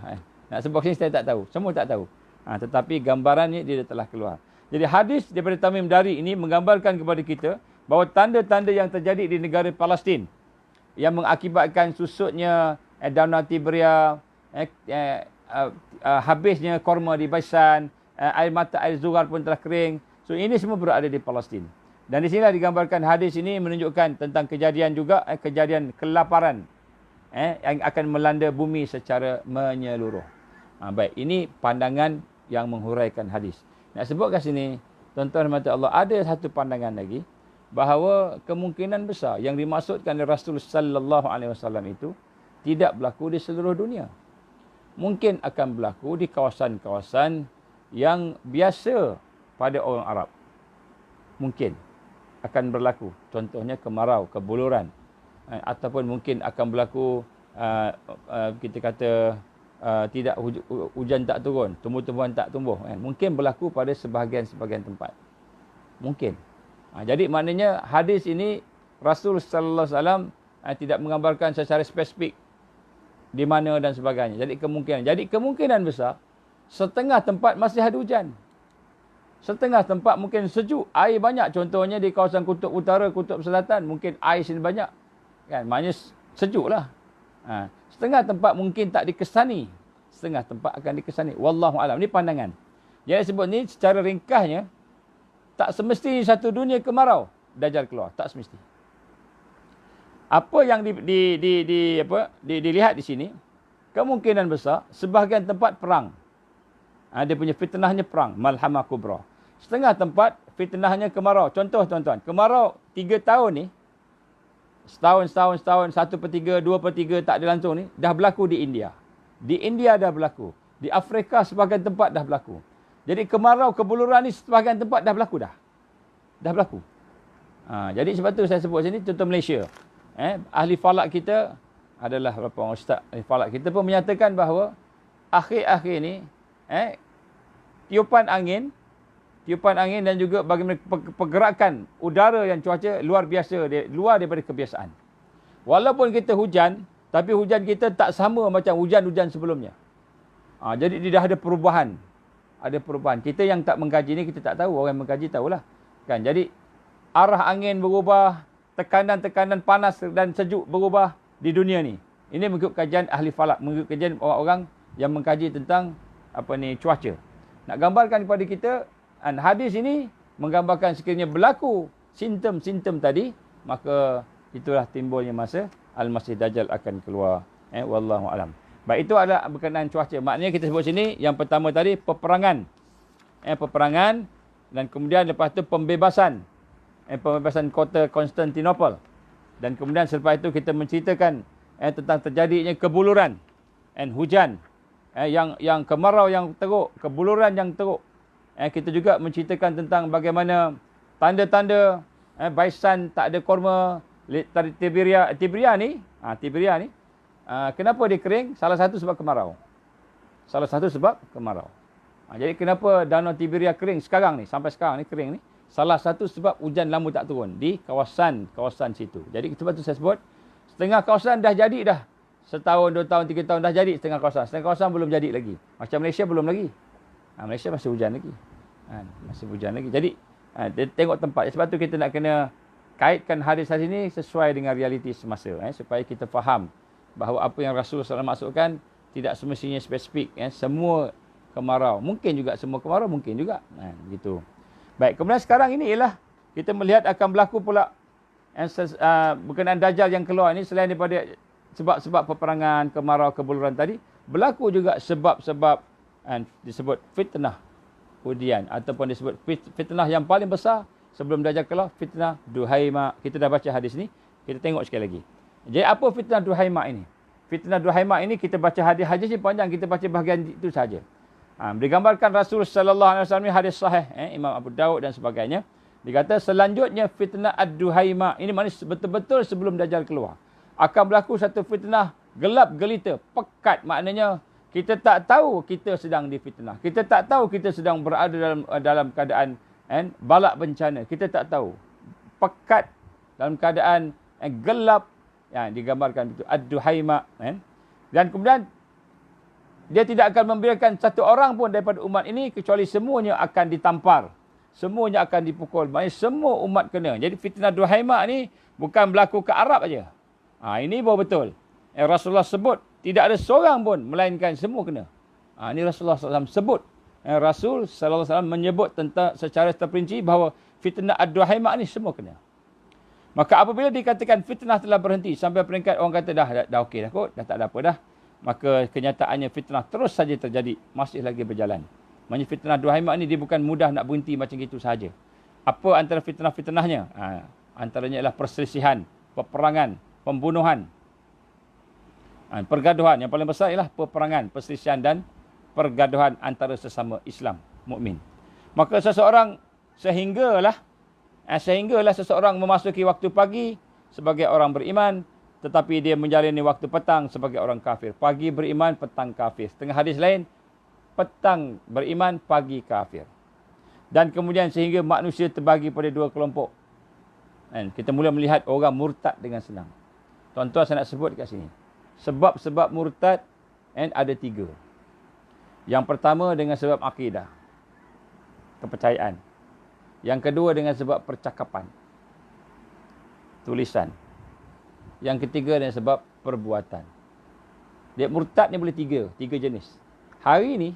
Nak sebut sini, saya tak tahu. Semua tak tahu. Tetapi gambarannya dia telah keluar. Jadi hadis daripada Tamim Ad-Dari ini menggambarkan kepada kita bahawa tanda-tanda yang terjadi di negara Palestin yang mengakibatkan susutnya Danau Tibria, habisnya korma di Baisan, air mata, air zuhar pun telah kering. So ini semua berada di Palestin. Dan di sinilah digambarkan hadis ini menunjukkan tentang kejadian juga, kejadian kelaparan yang akan melanda bumi secara menyeluruh. Baik, ini pandangan yang menghuraikan hadis. Nak sebut kat sini, tuan-tuan mata Allah, ada satu pandangan lagi bahawa kemungkinan besar yang dimaksudkan oleh Rasul sallallahu alaihi wasallam itu tidak berlaku di seluruh dunia. Mungkin akan berlaku di kawasan-kawasan yang biasa pada orang Arab. Mungkin akan berlaku. Contohnya kemarau, kebuluran. Ataupun mungkin akan berlaku, kita kata, tidak hujan tak turun, tumbuh-tumbuhan tak tumbuh. Mungkin berlaku pada sebahagian-sebahagian tempat. Mungkin. Jadi maknanya hadis ini Rasul sallallahu alaihi wasallam tidak menggambarkan secara spesifik di mana dan sebagainya. Jadi kemungkinan besar setengah tempat masih ada hujan. Setengah tempat mungkin sejuk, air banyak. Contohnya di kawasan kutub utara, kutub selatan, mungkin air sini banyak. Kan, maknanya sejuklah. Setengah tempat mungkin tak dikesani. Setengah tempat akan dikesani. Wallahu alam. Ini pandangan. Jadi sebut ni secara ringkasnya, tak semesti satu dunia kemarau Dajjal keluar, tak semesti. Apa yang dilihat di sini, kemungkinan besar sebahagian tempat perang. Dia punya fitnahnya perang, malhamah kubra. Setengah tempat fitnahnya kemarau. Contoh tuan-tuan, kemarau 3 tahun ni, setahun, 1/3, 2/3 tak ada langsung ni, dah berlaku di India. Di India dah berlaku. Di Afrika sebahagian tempat dah berlaku. Jadi kemarau, kebuluran ni sebahagian tempat dah berlaku dah. Dah berlaku. Jadi sebab tu saya sebut sini, contoh Malaysia. Ahli falak kita adalah beberapa orang ustaz. Ahli falak kita pun menyatakan bahawa akhir-akhir ni, tiupan angin dan juga bagaimana pergerakan udara yang cuaca luar biasa, luar daripada kebiasaan. Walaupun kita hujan, tapi hujan kita tak sama macam hujan-hujan sebelumnya. Jadi dia dah ada perubahan. Ada perubahan. Kita yang tak mengkaji ni, kita tak tahu. Orang yang mengkaji tahulah. Kan? Jadi, arah angin berubah, tekanan-tekanan panas dan sejuk berubah di dunia ni. Ini mengikut kajian ahli falak, mengikut kajian orang-orang yang mengkaji tentang cuaca. Nak gambarkan kepada kita, hadis ini menggambarkan sekiranya berlaku simptom-simptom tadi, maka itulah timbulnya masa Al-Masih Dajjal akan keluar. Wallahu alam. Baik, itu adalah berkenaan cuaca. Maknanya kita sebut sini, yang pertama tadi peperangan. Peperangan, dan kemudian lepas itu pembebasan. Pembebasan kota Konstantinopel. Dan kemudian selepas itu kita menceritakan tentang terjadinya kebuluran. Hujan. Yang kemarau yang teruk, kebuluran yang teruk. Kita juga menceritakan tentang bagaimana tanda-tanda Baisan tak ada korma. Tiberia ni, kenapa dia kering? Salah satu sebab kemarau. Jadi kenapa danau Tiberia kering sekarang ni, sampai sekarang ni kering ni? Salah satu sebab hujan lama tak turun di kawasan situ. Jadi sebab tu saya sebut, setengah kawasan dah jadi dah. Setahun, 2 tahun, 3 tahun dah jadi setengah kawasan. Setengah kawasan belum jadi lagi. Macam Malaysia belum lagi. Malaysia masih hujan lagi. Jadi, tengok tempat. Sebab tu kita nak kena kaitkan hadis-hadis ini sesuai dengan realiti semasa. Supaya kita faham bahawa apa yang Rasulullah SAW maksudkan tidak semestinya spesifik. Semua kemarau. Mungkin juga semua kemarau, mungkin juga. Begitu. Baik, kemudian sekarang ini ialah kita melihat akan berlaku pula berkenaan Dajjal yang keluar ini, selain daripada sebab-sebab peperangan, kemarau, kebuluran tadi, berlaku juga sebab-sebab disebut fitnah udian, ataupun disebut fitnah yang paling besar sebelum Dajjal keluar, fitnah Duhaima. Kita dah baca hadis ni, kita tengok sekali lagi. Jadi apa fitnah Duhaima ini? Fitnah Duhaima ini kita baca hadis ni panjang, kita baca bahagian itu saja. Digambarkan Rasul sallallahu alaihi wasallam, hadis sahih Imam Abu Daud dan sebagainya. Dikata selanjutnya fitnah Ad-Duhaima. Ini maknanya betul-betul sebelum Dajjal keluar. Akan berlaku satu fitnah gelap gelita, pekat. Maknanya kita tak tahu kita sedang difitnah. Kita tak tahu kita sedang berada dalam keadaan balak bencana. Kita tak tahu. Pekat dalam keadaan gelap. Digambarkan itu Ad-Duhaima. Dan kemudian dia tidak akan membiarkan satu orang pun daripada umat ini, kecuali semuanya akan ditampar. Semuanya akan dipukul. Maksudnya semua umat kena. Jadi fitnah Duhaima ni bukan berlaku ke Arab aja. Ini baru betul. Rasulullah sebut tidak ada seorang pun, melainkan semua kena. Ini Rasulullah SAW sebut. Rasul SAW menyebut tentang secara terperinci bahawa fitnah ad-duhaimak ni semua kena. Maka apabila dikatakan fitnah telah berhenti sampai peringkat orang kata dah okey dah kot, dah tak ada apa dah. Maka kenyataannya fitnah terus saja terjadi, masih lagi berjalan. Maksudnya fitnah duhaimak ni dia bukan mudah nak berhenti macam itu sahaja. Apa antara fitnah-fitnahnya? Antaranya ialah perselisihan, peperangan, pembunuhan, pergaduhan. Yang paling besar ialah peperangan, perselisihan dan pergaduhan antara sesama Islam, mukmin. Maka sehinggalah seseorang memasuki waktu pagi sebagai orang beriman, tetapi dia menjalani waktu petang sebagai orang kafir. Pagi beriman, petang kafir. Setengah hadis lain, petang beriman, pagi kafir. Dan kemudian sehingga manusia terbagi pada dua kelompok. Kita mula melihat orang murtad dengan senang. Tuan-tuan saya nak sebut dekat sini. Sebab-sebab murtad ada 3. Yang pertama dengan sebab akidah, kepercayaan. Yang kedua dengan sebab percakapan, tulisan. Yang ketiga dengan sebab perbuatan. Dia murtad ni boleh 3 jenis. Hari ni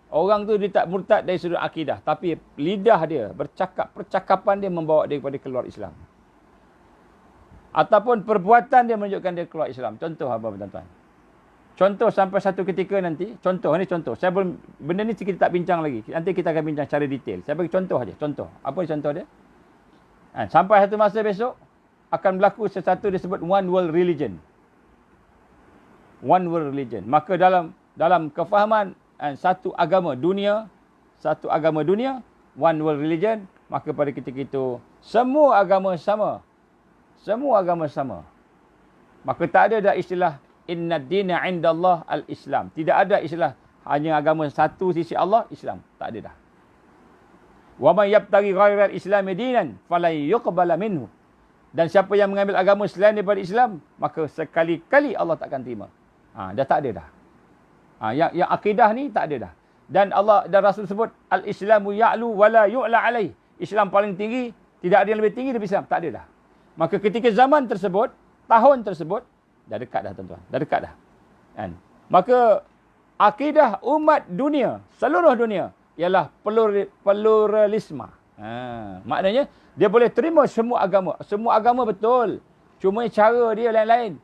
orang tu dia tak murtad dari sudut akidah, tapi lidah dia bercakap, percakapan dia membawa dia kepada keluar Islam. Ataupun perbuatan dia menunjukkan dia keluar Islam. Contoh apa tuan-tuan? Contoh sampai satu ketika nanti, contoh. Saya belum, benda ni kita tak bincang lagi. Nanti kita akan bincang secara detail. Saya bagi contoh aja. Contoh. Apa contoh dia? Sampai satu masa besok akan berlaku sesuatu disebut one world religion. One world religion. Maka dalam kefahaman satu agama dunia, one world religion, maka pada ketika itu semua agama sama. Semua agama sama. Maka tak ada dah istilah inna dina indallah al-Islam. Tidak ada istilah hanya agama satu sisi Allah, Islam. Tak ada dah. Wa man yabtaghi ghairal islami dinan falan yuqbala minhu. Dan siapa yang mengambil agama selain daripada Islam, maka sekali-kali Allah takkan terima. Dah tak ada dah. Yang akidah ni tak ada dah. Dan Allah dan Rasul sebut al-Islamu ya'lu wa la yu'la alaih. Islam paling tinggi, tidak ada yang lebih tinggi daripada Islam. Tak ada dah. Maka ketika zaman tersebut, tahun tersebut, dah dekat dah tuan-tuan. Dah dekat dah. Maka akidah umat dunia, seluruh dunia, ialah pluralisme. Maknanya, dia boleh terima semua agama. Semua agama betul. Cuma cara dia lain-lain.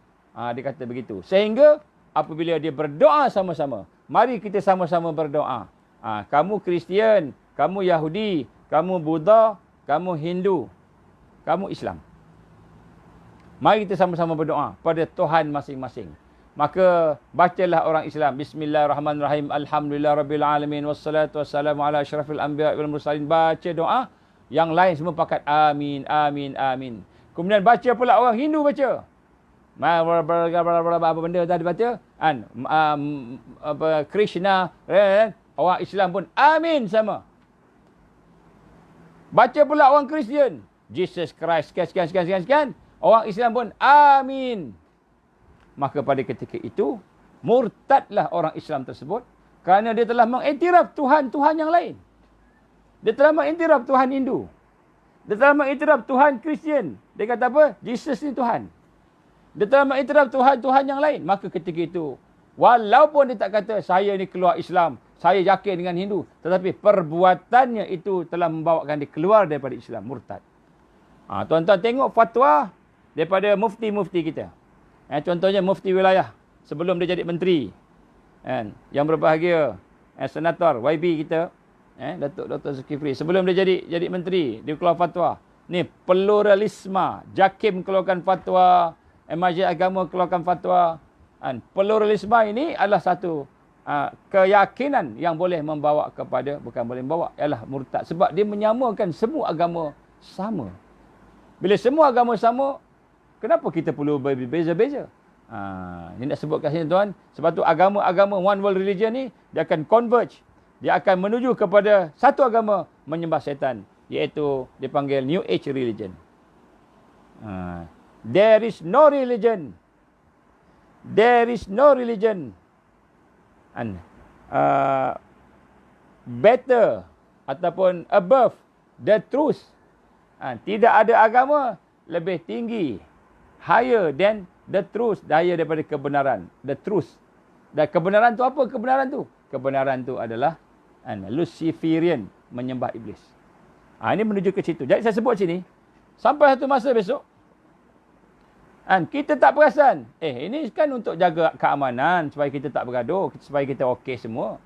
Dia kata begitu. Sehingga apabila dia berdoa sama-sama, mari kita sama-sama berdoa. Kamu Kristian, kamu Yahudi, kamu Buddha, kamu Hindu, kamu Islam. Mari kita sama-sama berdoa pada Tuhan masing-masing. Maka bacalah orang Islam. Bismillahirrahmanirrahim. Alhamdulillahirrabbilalamin. Wassalatu wassalamu ala asyrafil anbiya wal mursalin. Baca doa. Yang lain semua pakat amin, amin, amin. Kemudian baca pula orang Hindu baca. Apa benda tadi baca? Krishna. Orang Islam pun amin sama. Baca pula orang Kristian. Jesus Christ. Sekian. Orang Islam pun amin. Maka pada ketika itu, murtadlah orang Islam tersebut kerana dia telah mengiktiraf Tuhan-Tuhan yang lain. Dia telah mengiktiraf Tuhan Hindu. Dia telah mengiktiraf Tuhan Kristian. Dia kata apa? Jesus ni Tuhan. Dia telah mengiktiraf Tuhan-Tuhan yang lain. Maka ketika itu, walaupun dia tak kata saya ni keluar Islam, saya yakin dengan Hindu, tetapi perbuatannya itu telah membawakan dia keluar daripada Islam, murtad. Tuan-tuan tengok fatwa daripada mufti-mufti kita. Contohnya mufti wilayah sebelum dia jadi menteri. Yang berbahagia, senator YB kita, Datuk Dr. Zulkifli, sebelum dia jadi menteri, dia keluar fatwa. Ni pluralisme. JAKIM keluarkan fatwa, Majlis Agama keluarkan fatwa. Pluralisme ini adalah satu keyakinan yang boleh membawa kepada, bukan boleh membawa, ialah murtad. Sebab dia menyamakan semua agama sama. Bila semua agama sama, kenapa kita perlu berbeza-beza? Ini nak sebutkan sini tuan. Sebab tu agama-agama one world religion ni, dia akan converge. Dia akan menuju kepada satu agama menyembah syaitan. Iaitu dipanggil New Age religion. There is no religion. There is no religion. Better ataupun above the truth. Tidak ada agama lebih tinggi, higher than the truth, higher daripada kebenaran. The truth. Dan kebenaran tu apa kebenaran tu? kebenaran tu adalah Luciferian, menyembah iblis. Ini menuju ke situ. Jadi saya sebut sini, sampai satu masa besok, kita tak perasan. Ini kan untuk jaga keamanan, supaya kita tak bergaduh, supaya kita okey semua.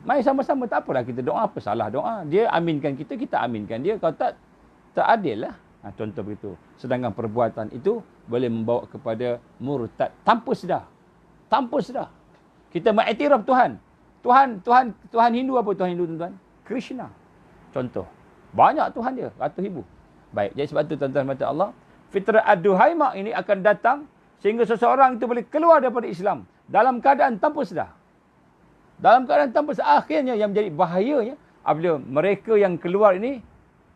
Mari sama-sama, tak apalah kita doa, apa salah doa. Dia aminkan kita, kita aminkan dia. Kalau tak adil lah. Contoh begitu. Sedangkan perbuatan itu boleh membawa kepada murtad tanpa sedar. Tanpa sedar. Kita mengiktiraf Tuhan. Tuhan Hindu apa Tuhan Hindu tuan-tuan? Krishna. Contoh. Banyak Tuhan dia, ratus ribu. Baik, jadi sebab tu tuan-tuan mata Allah, fitrah ad-duhaimah ini akan datang sehingga seseorang itu boleh keluar daripada Islam dalam keadaan tanpa sedar. Dalam keadaan tanpa sedar. Akhirnya yang menjadi bahayanya apabila mereka yang keluar ini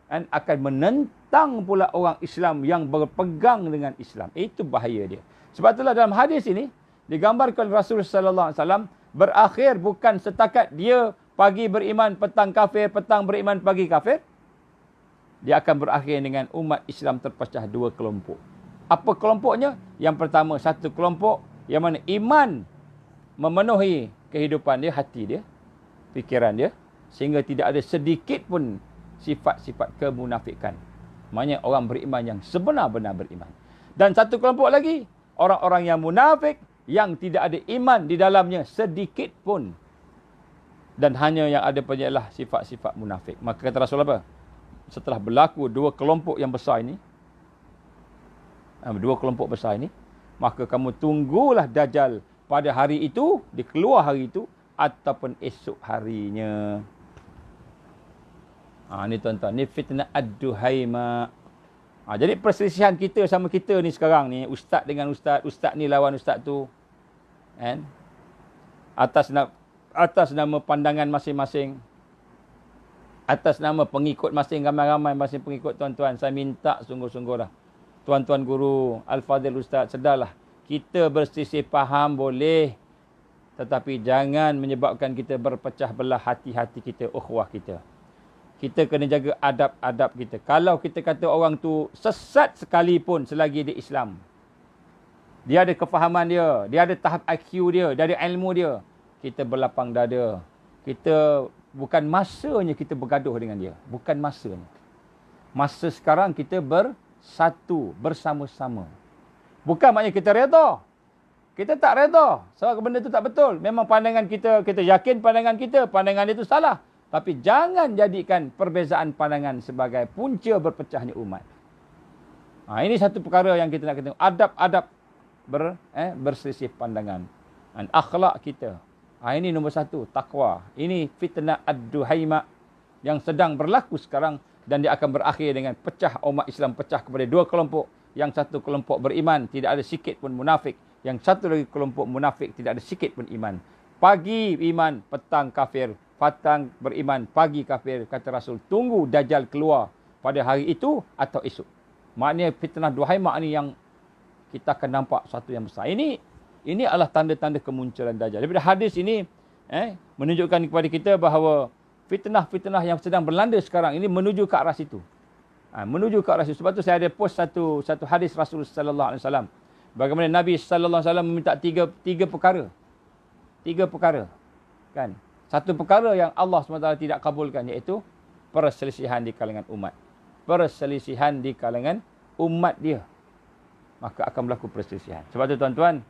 akan menentang pula orang Islam yang berpegang dengan Islam. Itu bahaya dia. Sebab itulah dalam hadis ini digambarkan Rasulullah sallallahu alaihi wasallam berakhir bukan setakat dia pagi beriman, petang kafir, petang beriman, pagi kafir. Dia akan berakhir dengan umat Islam terpecah dua kelompok. Apa kelompoknya? Yang pertama, satu kelompok yang mana iman memenuhi kehidupan dia, hati dia, fikiran dia, sehingga tidak ada sedikit pun sifat-sifat kemunafikan. Maknanya orang beriman yang sebenar-benar beriman. Dan satu kelompok lagi, orang-orang yang munafik, yang tidak ada iman di dalamnya sedikit pun. Dan hanya yang ada ialah sifat-sifat munafik. Maka kata Rasulullah apa? Setelah berlaku dua kelompok yang besar ini, maka kamu tunggulah Dajjal pada hari itu, dia keluar hari itu, ataupun esok harinya. Ni tuan-tuan, ni fitnah ad-duhaimah. Jadi perselisihan kita sama kita ni sekarang ni, ustaz dengan ustaz, ustaz ni lawan ustaz tu. Atas nama pandangan masing-masing. Atas nama pengikut masing, ramai-ramai masing pengikut tuan-tuan. Saya minta sungguh-sungguh lah. Tuan-tuan guru, Al-Fadhil Ustaz, sedarlah. Kita berselisih faham boleh. Tetapi jangan menyebabkan kita berpecah belah hati-hati kita, ukhuwah kita. Kita kena jaga adab-adab kita. Kalau kita kata orang tu sesat sekalipun selagi dia Islam. Dia ada kefahaman dia. Dia ada tahap IQ dia. Dia ada ilmu dia. Kita berlapang dada. Kita bukan masanya kita bergaduh dengan dia. Bukan masanya. Masa sekarang kita bersatu, bersama-sama. Bukan maknanya kita reda. Kita tak reda. Sebab benda itu tak betul. Memang pandangan kita yakin pandangan kita. Pandangan dia itu salah. Tapi jangan jadikan perbezaan pandangan sebagai punca berpecahnya umat. Ini satu perkara yang kita nak kena. Adab-adab berselisih pandangan. Dan akhlak kita. Ini nombor satu, takwa. Ini fitnah ad-duhaimah yang sedang berlaku sekarang. Dan dia akan berakhir dengan pecah umat Islam, pecah kepada dua kelompok. Yang satu kelompok beriman, tidak ada sikit pun munafik. Yang satu lagi kelompok munafik, tidak ada sikit pun iman. Pagi iman, petang kafir. Petang beriman, pagi kafir. Kata Rasul, tunggu Dajjal keluar pada hari itu atau esok. Maknanya fitnah duhaimah ni yang kita akan nampak satu yang besar. Ini adalah tanda-tanda kemunculan Dajjal. Daripada hadis ini menunjukkan kepada kita bahawa fitnah-fitnah yang sedang berlanda sekarang ini menuju ke arah situ. Menuju ke arah situ. Sebab tu saya ada post satu hadis Rasul sallallahu alaihi wasallam. Bagaimana Nabi sallallahu alaihi wasallam meminta tiga perkara. Tiga perkara. Kan? Satu perkara yang Allah SWT tidak kabulkan, iaitu perselisihan di kalangan umat. Perselisihan di kalangan umat dia. Maka akan berlaku perselisihan. Sebab itu tuan-tuan,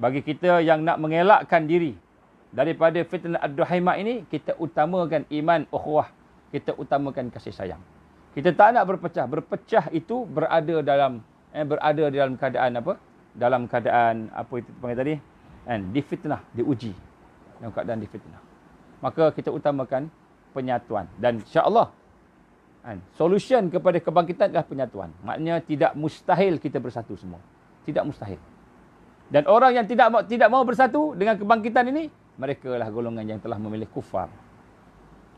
bagi kita yang nak mengelakkan diri daripada fitnah ad-duhaimah ini, kita utamakan iman, ukhuwah. Kita utamakan kasih sayang. Kita tak nak berpecah. Berpecah itu berada dalam keadaan apa? Dalam keadaan apa itu panggil tadi? Difitnah, diuji. Dalam keadaan difitnah. Maka kita utamakan penyatuan. Dan insya-Allah solution kepada kebangkitan adalah penyatuan. Maknanya tidak mustahil kita bersatu semua. Tidak mustahil. Dan orang yang tidak mau bersatu dengan kebangkitan ini, mereka lah golongan yang telah memilih kufar.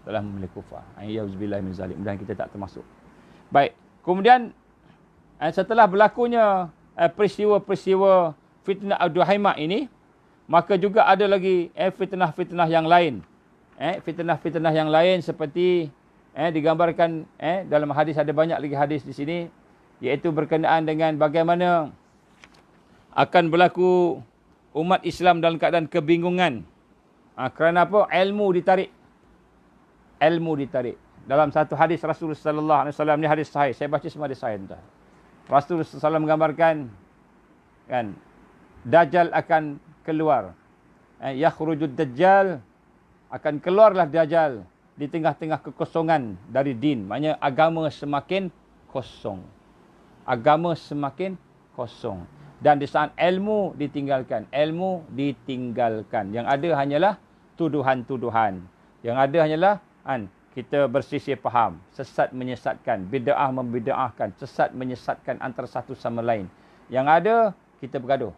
Telah memilih kufar. Yauzubillahi min zalik. Mudah kita tak termasuk. Baik. Kemudian setelah berlakunya peristiwa-peristiwa fitnah ad-duhaimah ini, maka juga ada lagi fitnah-fitnah yang lain. Fitnah-fitnah yang lain seperti digambarkan dalam hadis, ada banyak lagi hadis di sini, iaitu berkenaan dengan bagaimana akan berlaku umat Islam dalam keadaan kebingungan. Kerana apa? Ilmu ditarik. Ilmu ditarik. Dalam satu hadis Rasulullah sallallahu alaihi wasallam, ni hadis sahih. Saya baca semua hadis sahih tuan. Rasulullah SAW menggambarkan kan Dajjal akan keluar. Yakhrujud Dajjal, akan keluarlah Dajjal di tengah-tengah kekosongan dari din. Maknanya agama semakin kosong. Agama semakin kosong. Dan di saat ilmu ditinggalkan. Ilmu ditinggalkan. Yang ada hanyalah tuduhan-tuduhan. Yang ada hanyalah kita bersisih faham. Sesat menyesatkan. Bid'ah membid'ahkan. Sesat menyesatkan antara satu sama lain. Yang ada, kita bergaduh.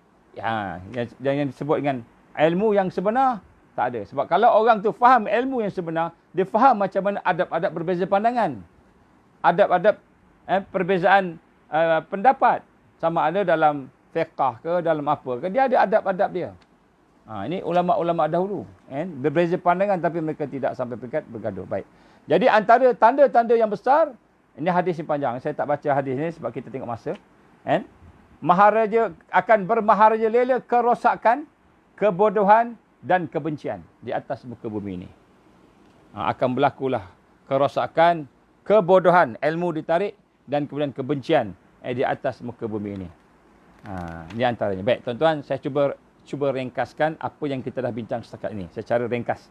Yang disebut dengan ilmu yang sebenar, tak ada. Sebab kalau orang tu faham ilmu yang sebenar, dia faham macam mana adab-adab berbeza pandangan. Adab-adab perbezaan pendapat. Sama ada dalam fiqah ke, dalam apa ke. Dia ada adab-adab dia. Ini ulama-ulama dahulu. Berbeza pandangan tapi mereka tidak sampai peringkat bergaduh. Baik. Jadi antara tanda-tanda yang besar, ini hadis yang panjang. Saya tak baca hadis ni sebab kita tengok masa. Maharaja akan bermaharaja lela kerosakan, kebodohan dan kebencian di atas muka bumi ini. Akan berlakulah kerosakan, kebodohan, ilmu ditarik dan kemudian kebencian di atas muka bumi ini. Ini antaranya. Baik, tuan-tuan, saya cuba ringkaskan apa yang kita dah bincang setakat ini secara ringkas.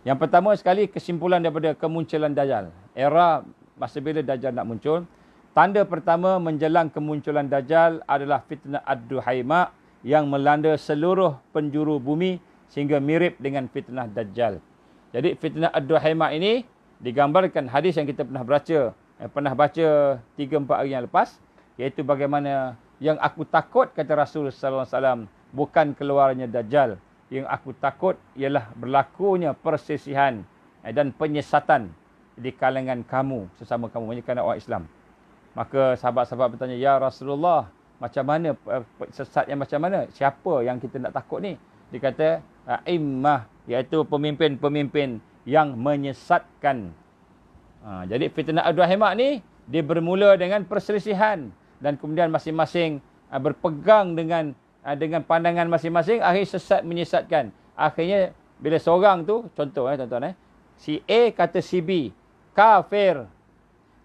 Yang pertama sekali, kesimpulan daripada kemunculan Dajjal. Era masa bila Dajjal nak muncul. Tanda pertama menjelang kemunculan Dajjal adalah fitnah ad-Duhaima yang melanda seluruh penjuru bumi sehingga mirip dengan fitnah Dajjal. Jadi fitnah ad-Duhaima ini digambarkan hadis yang kita pernah baca 3-4 hari yang lepas, iaitu bagaimana yang aku takut, kata Rasulullah sallallahu alaihi wasallam, bukan keluarnya Dajjal. Yang aku takut ialah berlakunya persisihan dan penyesatan di kalangan kamu, sesama kamu, maksudnya orang Islam. Maka sahabat-sahabat bertanya, ya Rasulullah, macam mana sesat yang macam mana? Siapa yang kita nak takut ni? Dia kata, immah, iaitu pemimpin-pemimpin yang menyesatkan. Jadi fitnah ad-Duhaima ni, dia bermula dengan perselisihan. Dan kemudian masing-masing berpegang dengan pandangan masing-masing, akhir sesat menyesatkan. Akhirnya bila seorang tu, contoh tuan-tuan, si A kata si B kafir,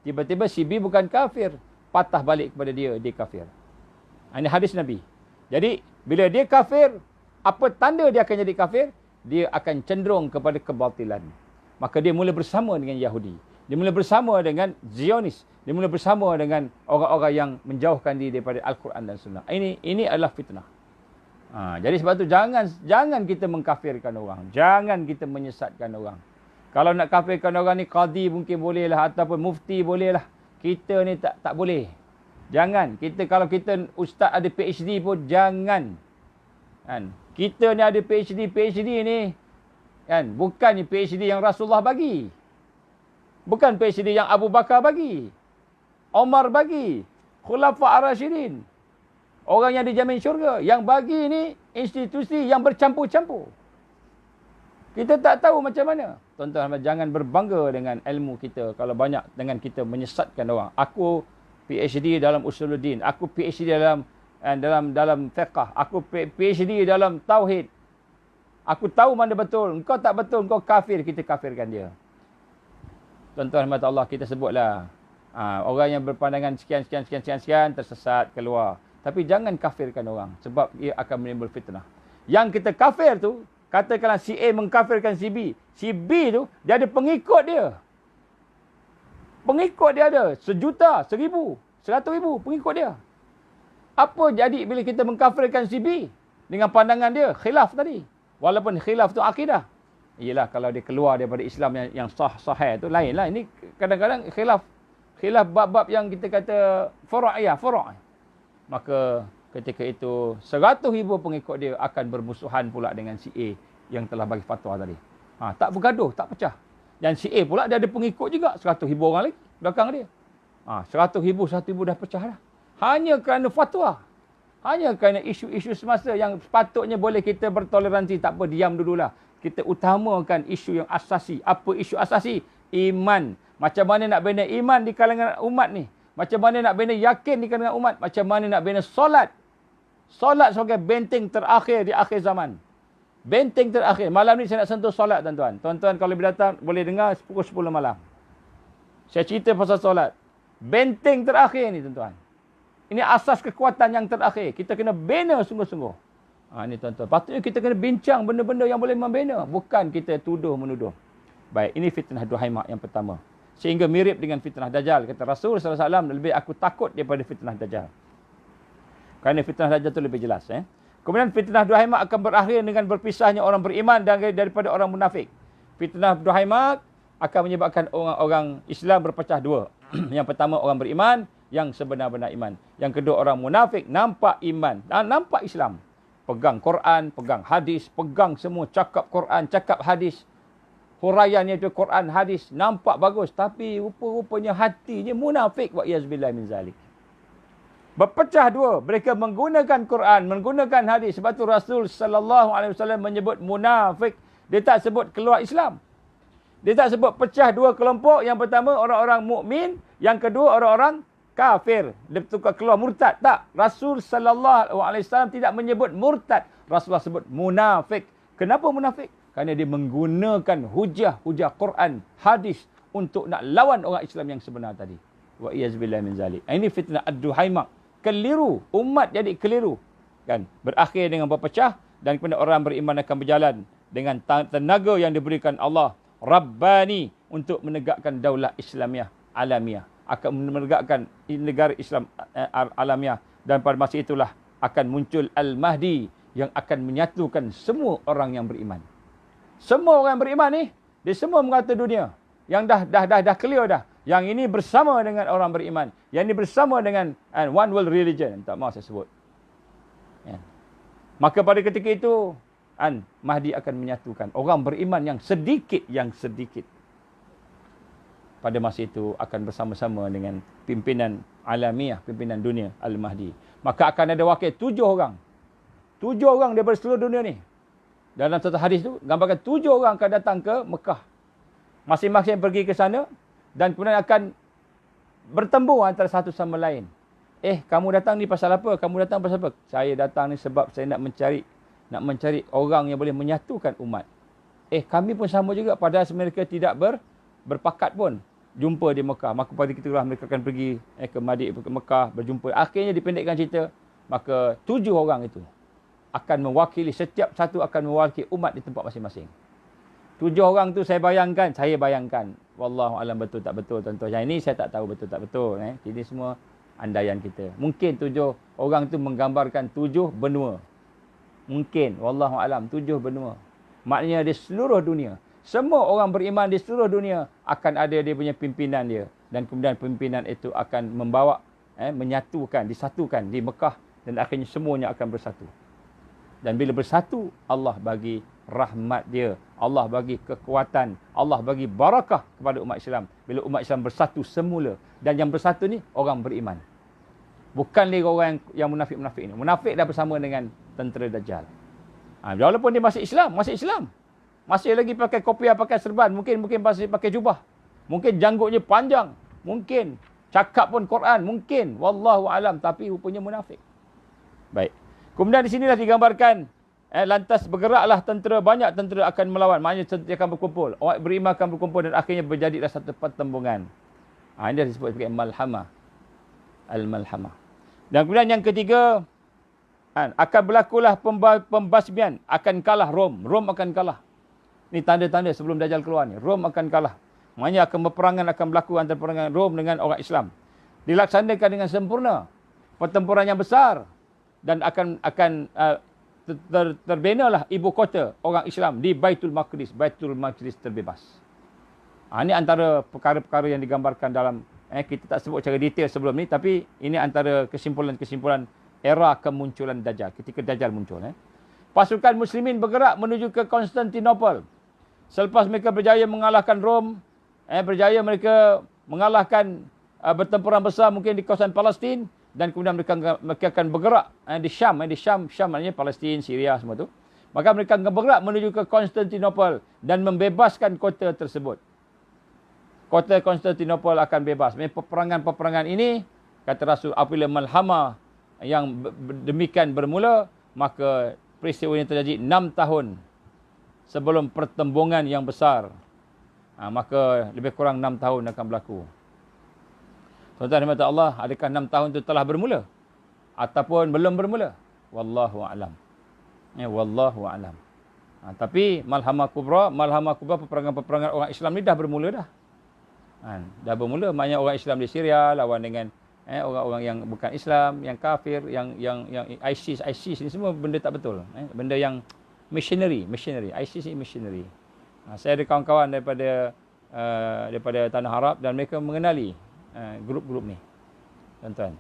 tiba-tiba si B bukan kafir, patah balik kepada dia kafir. Ini hadis Nabi. Jadi bila dia kafir, apa tanda dia akan jadi kafir? Dia akan cenderung kepada kebatilan. Maka dia mula bersama dengan Yahudi. Dia mula bersama dengan Zionis. Dia mula bersama dengan orang-orang yang menjauhkan diri daripada Al-Quran dan Sunnah. Ini adalah fitnah. Jadi sebab tu jangan kita mengkafirkan orang. Jangan kita menyesatkan orang. Kalau nak kafirkan orang ni, qadi mungkin boleh lah, ataupun mufti boleh lah. Kita ni tak boleh. Jangan. Kalau kita ustaz ada PhD pun jangan. Kita ni ada PhD ni, bukan PhD yang Rasulullah bagi. Bukan PhD yang Abu Bakar bagi, Omar bagi, Khulafa ar-Rasyidin. Orang yang dijamin syurga. Yang bagi ni institusi yang bercampur-campur. Kita tak tahu macam mana. Tuan-tuan, jangan berbangga dengan ilmu kita kalau banyak dengan kita menyesatkan orang. Aku PhD dalam usuluddin. Aku PhD dalam fiqh. Aku PhD dalam tauhid. Aku tahu mana betul. Engkau tak betul, engkau kafir. Kita kafirkan dia. Tuan-tuan, rahmat Allah, kita sebutlah. Orang yang berpandangan sekian tersesat keluar. Tapi jangan kafirkan orang. Sebab ia akan menimbul fitnah. Yang kita kafir tu, katakanlah si A mengkafirkan si B. Si B tu, dia ada pengikut dia. Pengikut dia ada 1,000,000, 1,000,000, 100,000 pengikut dia. Apa jadi bila kita mengkafirkan si B? Dengan pandangan dia, khilaf tadi. Walaupun khilaf tu akidah. Ialah kalau dia keluar daripada Islam yang sahih tu lainlah. Ini kadang-kadang khilaf bab-bab yang kita kata furu'. Maka ketika itu 100,000 pengikut dia akan bermusuhan pula dengan si A yang telah bagi fatwa tadi. Tak bergaduh, tak pecah. Dan si A pula dia ada pengikut juga, 100,000 orang lagi belakang dia. 100,000 dah pecah dah. Hanya kerana fatwa. Hanya kerana isu-isu semasa yang sepatutnya boleh kita bertoleransi. Tak apa, diam dululah. Kita utamakan isu yang asasi. Apa isu asasi? Iman. Macam mana nak bina iman di kalangan umat ni? Macam mana nak bina yakin di kalangan umat? Macam mana nak bina solat? Solat sebagai benteng terakhir di akhir zaman. Benteng terakhir. Malam ni saya nak sentuh solat, tuan-tuan. Tuan-tuan kalau datang boleh dengar pukul 10 malam. Saya cerita pasal solat. Benteng terakhir ni, tuan-tuan. Ini asas kekuatan yang terakhir. Kita kena bina sungguh-sungguh. Ini tuan-tuan. Patutnya kita kena bincang benda-benda yang boleh membina. Bukan kita tuduh menuduh. Baik, ini fitnah Duhaimah yang pertama. Sehingga mirip dengan fitnah Dajjal. Kata Rasul SAW, lebih aku takut daripada fitnah Dajjal. Kerana fitnah Dajjal itu lebih jelas. Kemudian fitnah Duhaimah akan berakhir dengan berpisahnya orang beriman daripada orang munafik. Fitnah Duhaimah akan menyebabkan orang Islam berpecah dua. Yang pertama orang beriman, yang sebenar-benar iman. Yang kedua orang munafik, nampak iman, nampak Islam. Pegang Quran, pegang hadis, pegang semua, cakap Quran, cakap hadis. Huraiannya itu Quran, hadis, nampak bagus. Tapi rupa-rupanya hatinya munafik. Wa'iyazbillah min zalik. Berpecah dua. Mereka menggunakan Quran, menggunakan hadis. Sebab tu Rasul SAW menyebut munafik. Dia tak sebut keluar Islam. Dia tak sebut pecah dua kelompok. Yang pertama orang-orang mukmin, yang kedua orang-orang kafir. Dia tukar keluar murtad. Tak. Rasul SAW tidak menyebut murtad. Rasulullah sebut munafik. Kenapa munafik? Kerana dia menggunakan hujah Quran, hadis untuk nak lawan orang Islam yang sebenar tadi. Wa iyazbillah min zalik. Ini fitnah ad-Duhaimah. Keliru. Umat jadi keliru. Kan? Berakhir dengan berpecah dan kemudian orang beriman akan berjalan dengan tenaga yang diberikan Allah Rabbani untuk menegakkan daulah Islamiah alamiah. Akan menegakkan negara Islam alamiah. Dan pada masa itulah akan muncul Al-Mahdi yang akan menyatukan semua orang yang beriman. Semua orang beriman ni, dia semua mengata dunia. Yang dah clear dah. Yang ini bersama dengan orang beriman. Yang ini bersama dengan one world religion. Tak mahu saya sebut. Ya. Maka pada ketika itu, Mahdi akan menyatukan orang beriman yang sedikit. Pada masa itu akan bersama-sama dengan pimpinan alamiah, pimpinan dunia, Al-Mahdi. Maka akan ada wakil 7 orang. 7 orang daripada seluruh dunia ni. Dalam satu hadis tu, gambarkan 7 orang akan datang ke Mekah. Masing-masing pergi ke sana dan kemudian akan bertembur antara satu sama lain. Kamu datang ni pasal apa? Kamu datang pasal apa? Saya datang ni sebab saya nak mencari orang yang boleh menyatukan umat. Kami pun sama juga, padahal mereka tidak berpakat pun jumpa di Mekah. Maka pada ketika mereka akan pergi ke Mekah, berjumpa. Akhirnya dipendekkan cerita, maka 7 orang itu akan mewakili, setiap satu akan mewakili umat di tempat masing-masing. 7 orang tu saya bayangkan. Wallahu alam betul tak betul, tuan-tuan. Yang ini saya tak tahu betul tak betul. Ini semua andaian kita. Mungkin 7 orang tu menggambarkan 7 benua. Mungkin, wallahu alam, 7 benua. Maknanya di seluruh dunia. Semua orang beriman di seluruh dunia akan ada dia punya pimpinan dia. Dan kemudian pimpinan itu akan membawa, menyatukan, disatukan di Mekah. Dan akhirnya semuanya akan bersatu. Dan bila bersatu, Allah bagi rahmat dia. Allah bagi kekuatan. Allah bagi barakah kepada umat Islam. Bila umat Islam bersatu semula. Dan yang bersatu ni, orang beriman. Bukan lagi orang yang munafik-munafik ni. Munafik dah bersama dengan tentera Dajjal. Walaupun dia masih Islam. Masih lagi pakai kopiah, pakai serban. Mungkin masih pakai jubah. Mungkin janggutnya panjang. Mungkin cakap pun Quran. Mungkin. Wallahu alam. Tapi rupanya munafik. Baik. Kemudian di sinilah digambarkan, lantas bergeraklah tentera, banyak tentera akan melawan. Maknanya tentera akan berkumpul. Orang beriman akan berkumpul dan akhirnya berjadilah satu pertembungan. Ini disebut sebagai malhamah. Al-malhamah. Dan kemudian yang ketiga, akan berlakulah pembasmian. Akan kalah Rom. Rom akan kalah. Ini tanda-tanda sebelum Dajjal keluar ni. Rom akan kalah. Maknanya peperangan akan berlaku antara peperangan Rom dengan orang Islam. Dilaksanakan dengan sempurna. Pertempuran yang besar. Dan akan terbinalah ibu kota orang Islam di Baitul Maqdis. Baitul Maqdis terbebas. Ini antara perkara-perkara yang digambarkan dalam, kita tak sebut secara detail sebelum ni, tapi ini antara kesimpulan-kesimpulan era kemunculan Dajjal. Ketika Dajjal muncul. Pasukan muslimin bergerak menuju ke Konstantinopel. Selepas mereka berjaya mengalahkan Rom, berjaya mereka mengalahkan pertempuran besar mungkin di kawasan Palestin. Dan kemudian mereka akan bergerak di Syam. Di Syam maknanya Palestin, Syria semua tu. Maka mereka akan bergerak menuju ke Konstantinopel dan membebaskan kota tersebut. Kota Konstantinopel akan bebas. Peperangan-peperangan ini, kata Rasul, apabila malhamah yang demikian bermula, maka peristiwa ini terjadi 6 tahun sebelum pertembungan yang besar. Maka lebih kurang 6 tahun akan berlaku. Tuan-tuan dan Allah, adakah 6 tahun itu telah bermula ataupun belum bermula? Wallahu a'lam. Wallahu a'lam. Tapi Malhamah Kubra peperangan-peperangan orang Islam ni dah bermula dah. Dah bermula, maknanya orang Islam di Syria lawan dengan orang-orang yang bukan Islam, yang kafir, yang ISIS ni semua benda tak betul. Benda yang missionary. ISIS ni missionary. Saya ada kawan-kawan daripada Tanah Arab dan mereka mengenali grup-grup ni. Tuan-tuan.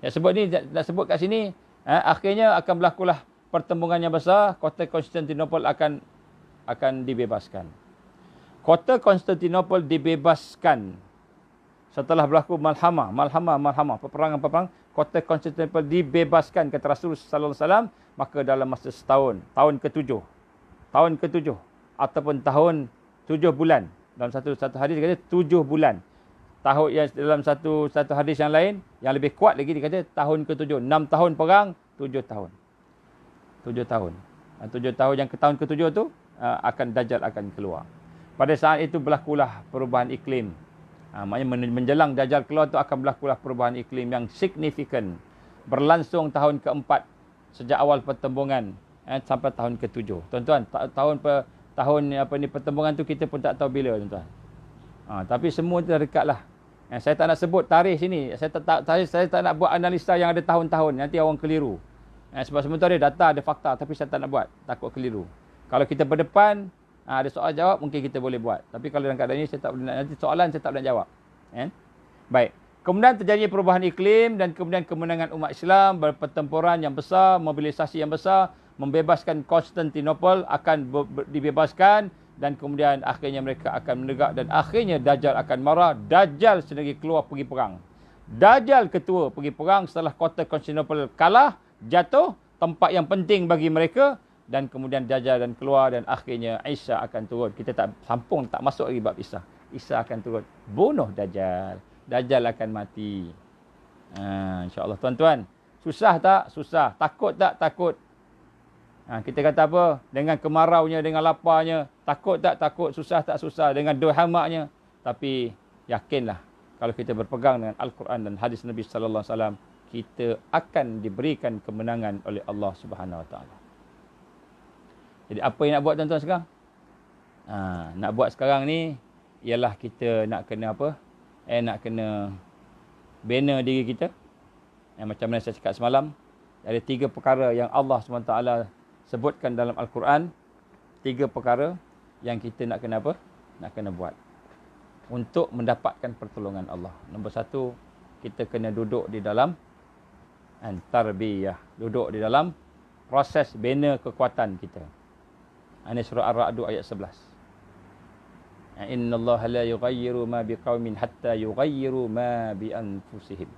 Yang sebut ni, nak sebut kat sini, akhirnya akan berlakulah pertembungan yang besar, kota Konstantinopel akan dibebaskan. Kota Konstantinopel dibebaskan setelah berlaku malhamah, peperangan, kota Konstantinopel dibebaskan kata Rasulullah sallallahu alaihi wasallam, maka dalam masa setahun, tahun ke-7 ataupun tahun 7 bulan. Dalam satu hadis dia kata 7 bulan. Tahun yang dalam satu hadis yang lain yang lebih kuat lagi dia kata tahun ke-7, 6 tahun perang, 7 tahun. 7 tahun. 7 tahun yang ke tahun ke-7 tu akan Dajjal akan keluar. Pada saat itu berlakulah perubahan iklim. Maknanya menjelang Dajjal keluar tu akan berlakulah perubahan iklim yang signifikan. Berlangsung tahun ke-4 sejak awal pertembungan sampai tahun ke-7. Tuan-tuan, tahun pertembungan tu kita pun tak tahu bila, tuan-tuan. Tapi semua tu dah dekatlah. Saya tak nak sebut tarikh sini. Saya tak nak buat analisa yang ada tahun-tahun. Nanti orang keliru. Sebab semua tu ada data, ada fakta. Tapi saya tak nak buat. Takut keliru. Kalau kita berdepan, ada soal jawab, mungkin kita boleh buat. Tapi kalau dalam keadaan ini, saya tak boleh nanti soalan saya tak boleh jawab. Baik. Kemudian terjadi perubahan iklim dan kemudian kemenangan umat Islam, pertempuran yang besar, mobilisasi yang besar, membebaskan Konstantinopel akan dibebaskan dan kemudian akhirnya mereka akan menegak dan akhirnya Dajjal akan marah. Dajjal sendiri keluar pergi perang. Dajjal ketua pergi perang setelah kota Konstantinopel kalah, jatuh, tempat yang penting bagi mereka dan kemudian Dajjal dan keluar dan akhirnya Isa akan turun. Kita tak masuk lagi bab Isa. Isa akan turun, bunuh Dajjal. Dajjal akan mati. InsyaAllah tuan-tuan. Susah tak? Susah. Takut tak? Takut. Kita kata apa? Dengan kemaraunya, dengan laparnya. Takut tak? Takut. Susah tak? Susah. Dengan dohamaknya. Tapi yakinlah. Kalau kita berpegang dengan Al-Quran dan hadis Nabi sallallahu alaihi wasallam, kita akan diberikan kemenangan oleh Allah Subhanahu Wa Taala. Jadi apa yang nak buat tuan-tuan sekarang? Nak buat sekarang ni ialah kita nak kena apa? Nak kena bina diri kita. Macam mana saya cakap semalam, ada 3 perkara yang Allah SWT sebutkan dalam Al-Quran. 3 perkara yang kita nak kena apa? Nak kena buat untuk mendapatkan pertolongan Allah. Nombor 1, kita kena duduk di dalam tarbiyah. Duduk di dalam proses bina kekuatan kita. Ini surah Ar-Ra'd ayat 11. Innallaha la yughayyiru ma biqaumin hatta yughayyiru ma bi anfusihim.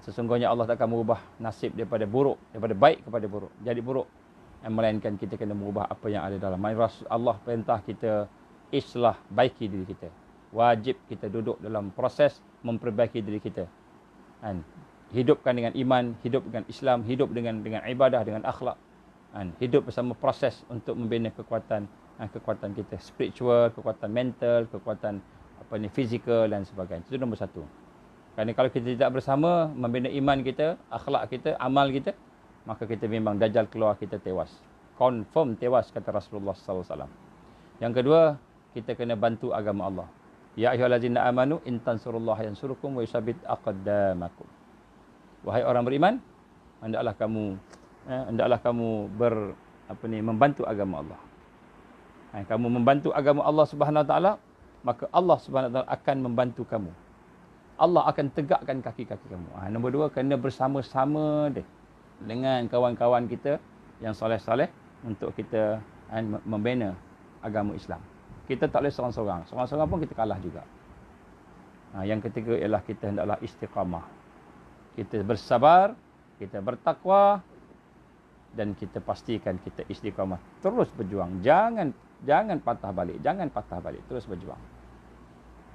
Sesungguhnya Allah tak akan merubah nasib daripada baik kepada buruk. Jadi buruk. Melainkan kita kena merubah apa yang ada dalam. Allah perintah kita islah, baiki diri kita. Wajib kita duduk dalam proses memperbaiki diri kita. Hidupkan dengan iman, hidup dengan Islam, hidup dengan ibadah, dengan akhlak. Hidup bersama proses untuk membina kekuatan kita, spiritual, kekuatan mental, kekuatan fizikal dan sebagainya. Itu nombor 1. Kerana kalau kita tidak bersama membina iman kita, akhlak kita, amal kita, maka kita memang Dajjal keluar, kita tewas. Confirm tewas kata Rasulullah sallallahu alaihi wasallam. Yang kedua, kita kena bantu agama Allah. Ya ayyuhallazina amanu in tansurullaha yansurukum wa yusabbit aqdamakum. Wahai orang beriman, hendaklah kamu membantu agama Allah. Kamu membantu agama Allah Subhanahu Wa Taala, maka Allah Subhanahu Wa Taala akan membantu kamu. Allah akan tegakkan kaki-kaki kamu. Nombor 2, kena bersama-sama dengan kawan-kawan kita yang soleh-soleh untuk kita membina agama Islam. Kita tak boleh seorang-seorang. Seorang-seorang pun kita kalah juga. Yang ketiga ialah kita hendaklah istiqamah. Kita bersabar, kita bertakwa dan kita pastikan kita istiqamah. Terus berjuang. Jangan patah balik. Terus berjuang.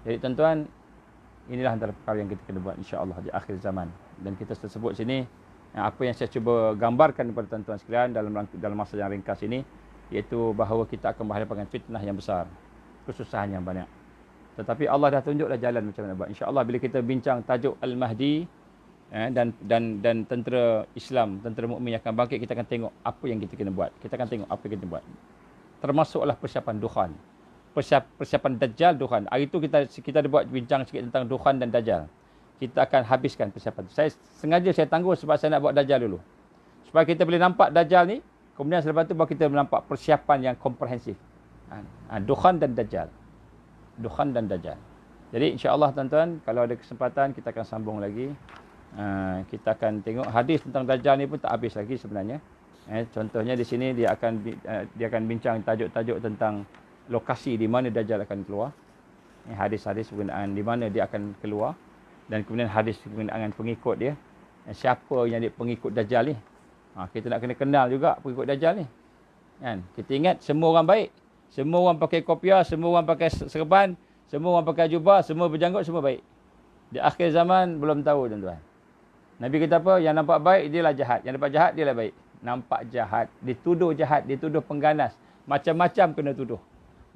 Jadi tuan-tuan, inilah antara perkara yang kita kena buat insya-Allah di akhir zaman. Dan kita tersebut sini, apa yang saya cuba gambarkan kepada tuan-tuan sekalian dalam masa yang ringkas ini, iaitu bahawa kita akan berhadapan dengan fitnah yang besar, kesusahan yang banyak. Tetapi Allah dah tunjuk dah jalan macam mana buat. InsyaAllah bila kita bincang tajuk Al-Mahdi dan tentera Islam, tentera mukmin akan bangkit, kita akan tengok apa yang kita kena buat. Kita akan tengok apa yang kita buat. Termasuklah persiapan Dukhan. Persiapan Dajjal, Dukhan. Hari itu kita ada buat bincang sikit tentang Dukhan dan Dajjal. Kita akan habiskan persiapan. Saya tangguh sebab saya nak buat Dajjal dulu. Supaya kita boleh nampak Dajjal ni, kemudian selepas tu baru kita nampak persiapan yang komprehensif. Dukhan dan Dajjal. Dukhan dan Dajjal. Jadi insya-Allah tuan-tuan, kalau ada kesempatan kita akan sambung lagi. Kita akan tengok hadis tentang Dajjal ni pun tak habis lagi sebenarnya. Contohnya di sini dia akan bincang tajuk-tajuk tentang lokasi di mana Dajjal akan keluar. Hadis-hadis penggunaan di mana dia akan keluar, dan kemudian hadis penggunaan pengikut dia. Siapa yang dia pengikut Dajjal ni? Kita nak kena kenal juga pengikut Dajjal ni. Kan? Kita ingat semua orang baik. Semua orang pakai kopiah, semua orang pakai serban, semua orang pakai jubah, semua berjanggut, semua baik. Di akhir zaman belum tahu tuan-tuan. Nabi kata apa? Yang nampak baik dialah jahat, yang nampak jahat dialah baik. Nampak jahat, dituduh pengganas. Macam-macam kena tuduh.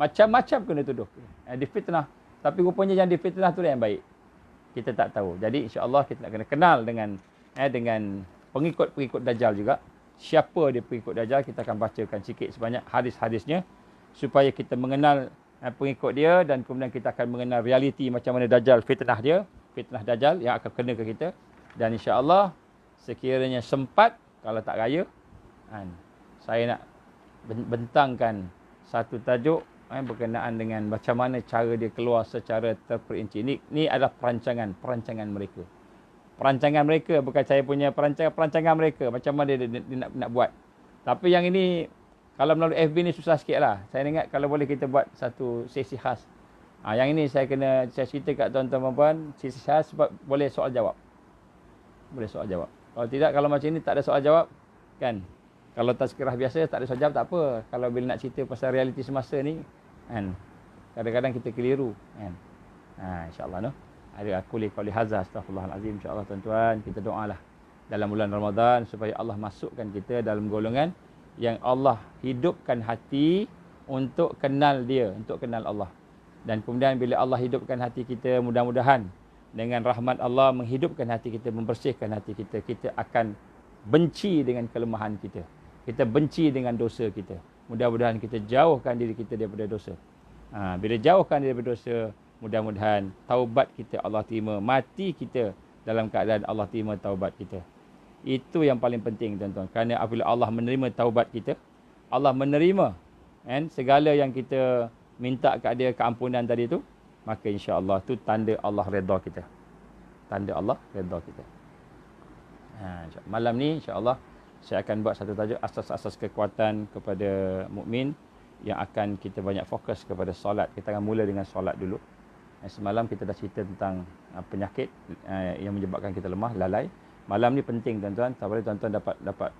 Macam-macam kena tuduh. Difitnah. Tapi rupanya yang difitnah tu yang baik. Kita tak tahu. Jadi insya-Allah kita nak kena kenal dengan pengikut-pengikut Dajjal juga. Siapa dia pengikut Dajjal, kita akan bacakan sikit sebanyak hadis-hadisnya supaya kita mengenal pengikut dia, dan kemudian kita akan mengenal realiti macam mana Dajjal, fitnah dia, fitnah Dajjal yang akan kena ke kita. Dan insya-Allah sekiranya sempat, kalau tak raya, saya nak bentangkan satu tajuk berkenaan dengan macam mana cara dia keluar secara terperinci. Ini adalah perancangan mereka. Perancangan mereka, bukan saya punya perancangan mereka. Macam mana dia nak buat. Tapi yang ini, kalau melalui FB ni susah sikit lah. Saya ingat kalau boleh kita buat satu sesi khas. Yang ini saya cerita kat tuan-tuan puan, sesi khas sebab boleh soal jawab. Boleh soal jawab. Kalau tidak, kalau macam ini tak ada soal jawab, kan? Kalau tazkirah biasa tak ada soal jawab, tak apa. Kalau bila nak cerita pasal realiti semasa ni, kan, kadang-kadang kita keliru, kan? InsyaAllah, no? Ada aku liqauli hadza, astaghfirullahalazim. InsyaAllah tuan-tuan, kita doalah dalam bulan Ramadan supaya Allah masukkan kita dalam golongan yang Allah hidupkan hati untuk kenal dia, untuk kenal Allah. Dan kemudian bila Allah hidupkan hati kita, mudah-mudahan dengan rahmat Allah menghidupkan hati kita, membersihkan hati kita, kita akan benci dengan kelemahan kita. Kita benci dengan dosa kita. Mudah-mudahan kita jauhkan diri kita daripada dosa. Bila jauhkan diri daripada dosa, mudah-mudahan taubat kita Allah terima, mati kita dalam keadaan Allah terima taubat kita. Itu yang paling penting tuan-tuan. Kerana apabila Allah menerima taubat kita, Allah menerima segala yang kita minta kat dia, keampunan tadi tu, maka insya-Allah tu tanda Allah redha kita. Tanda Allah redha kita. Malam ni insya-Allah saya akan buat satu tajuk asas-asas kekuatan kepada mukmin, yang akan kita banyak fokus kepada solat. Kita akan mula dengan solat dulu. Semalam kita dah cerita tentang penyakit yang menyebabkan kita lemah, lalai. Malam ni penting tuan-tuan, tak boleh tuan-tuan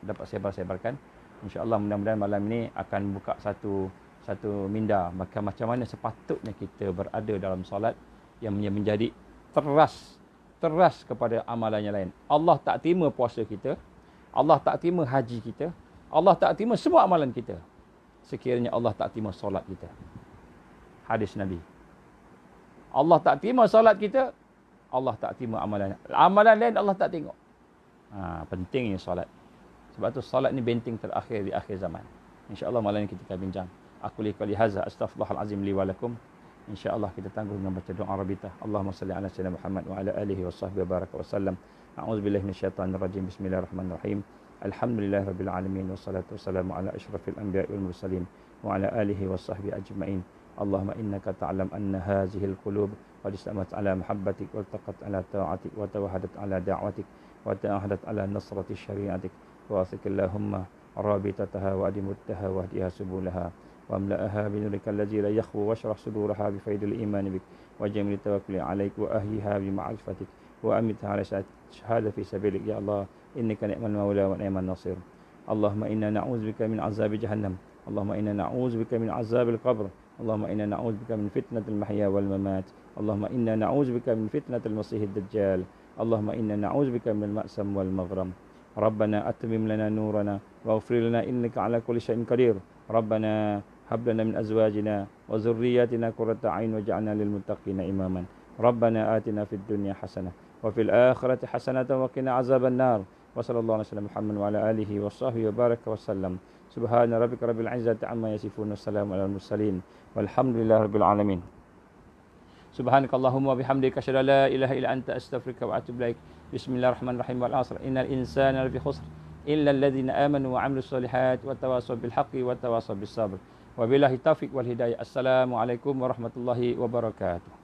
dapat sebar-sebarkan. Insya-Allah mudah-mudahan malam ni akan buka satu minda macam mana sepatutnya kita berada dalam solat yang menjadi teras kepada amalan yang lain. Allah tak terima puasa kita, Allah tak terima haji kita, Allah tak terima semua amalan kita sekiranya Allah tak terima solat kita. Hadis Nabi. Allah tak terima solat kita, Allah tak terima amalan lain, Allah tak tengok. Pentingnya solat. Sebab tu solat ni benteng terakhir di akhir zaman. Insya-Allah malam ni kita akan bincang. Aku liqauli hadza, astaghfirullahalazim li wa lakum. Insya-Allah kita tangguh dengan baca doa Rabbitah. Allahumma salli ala sayyidina Muhammad wa ala alihi washabbihi baraka wasallam. A'udzubillahi minasyaitonir rajim. Bismillahirrahmanirrahim. Alhamdulillahirabbil alamin wassalatu wassalamu ala asyrafil anbiya'i wal mursalin wa ala alihi washabbihi ajma'in. Allahumma innaka ta'lam anna hadhihi al-qulub qad istamat ala mahabbatik wa taqat ala ta'atik wa tawahadat ala da'watik wa ta'ahadat ala nasrati syari'atik wa asikillahumma rabitataha wa adimuttaha wa hdiha subulaha واملأها بنورك الذي لا يخفو واشرح صدورها بفيض الإيمان بك وجميل التوكل عليك وأهلها بمعرفتك وأمتها على شهادة في سبيلك يا الله إنك نعم المولى ونعم النصير. اللهم إنا نعوذ بك من عذاب جهنم، اللهم إنا نعوذ بك من عذاب القبر، اللهم إنا نعوذ بك من فتنة المحيا والممات، اللهم إنا نعوذ بك من فتنة المسيح الدجال، اللهم إنا نعوذ بك من المأسم والمغرم. ربنا أتمم لنا نورنا واغفر لنا إنك على كل شيء قدير. Rabbana hab lana min azwajina wa dhurriyyatina qurrata a'yun waj'alna lil muttaqina imaman. Rabbana atina fid dunya hasanah wa fil akhirati hasanatan wa qina azaban nar. Wa sallallahu alaihi wasallam Muhammad wa ala alihi wa sahbihi wa baraka wa sallam. Subhana rabbika rabbil izzati amma yasifun. Wassalamu alal mursalin. Walhamdulillahi rabbil alamin. Subhanakallahumma wa bihamdika asyhadu an la ilaha illa anta astaghfiruka wa atubu ilaik. Bismillahirrahmanirrahim. Wal 'asr innal insana lafi khusr illa alladhina amanu wa 'amilus solihat wa tawassaw bil haqqi wa tawassaw bis sabr. Wabillahi taufiq wal hidayah. Assalamualaikum warahmatullahi wabarakatuh.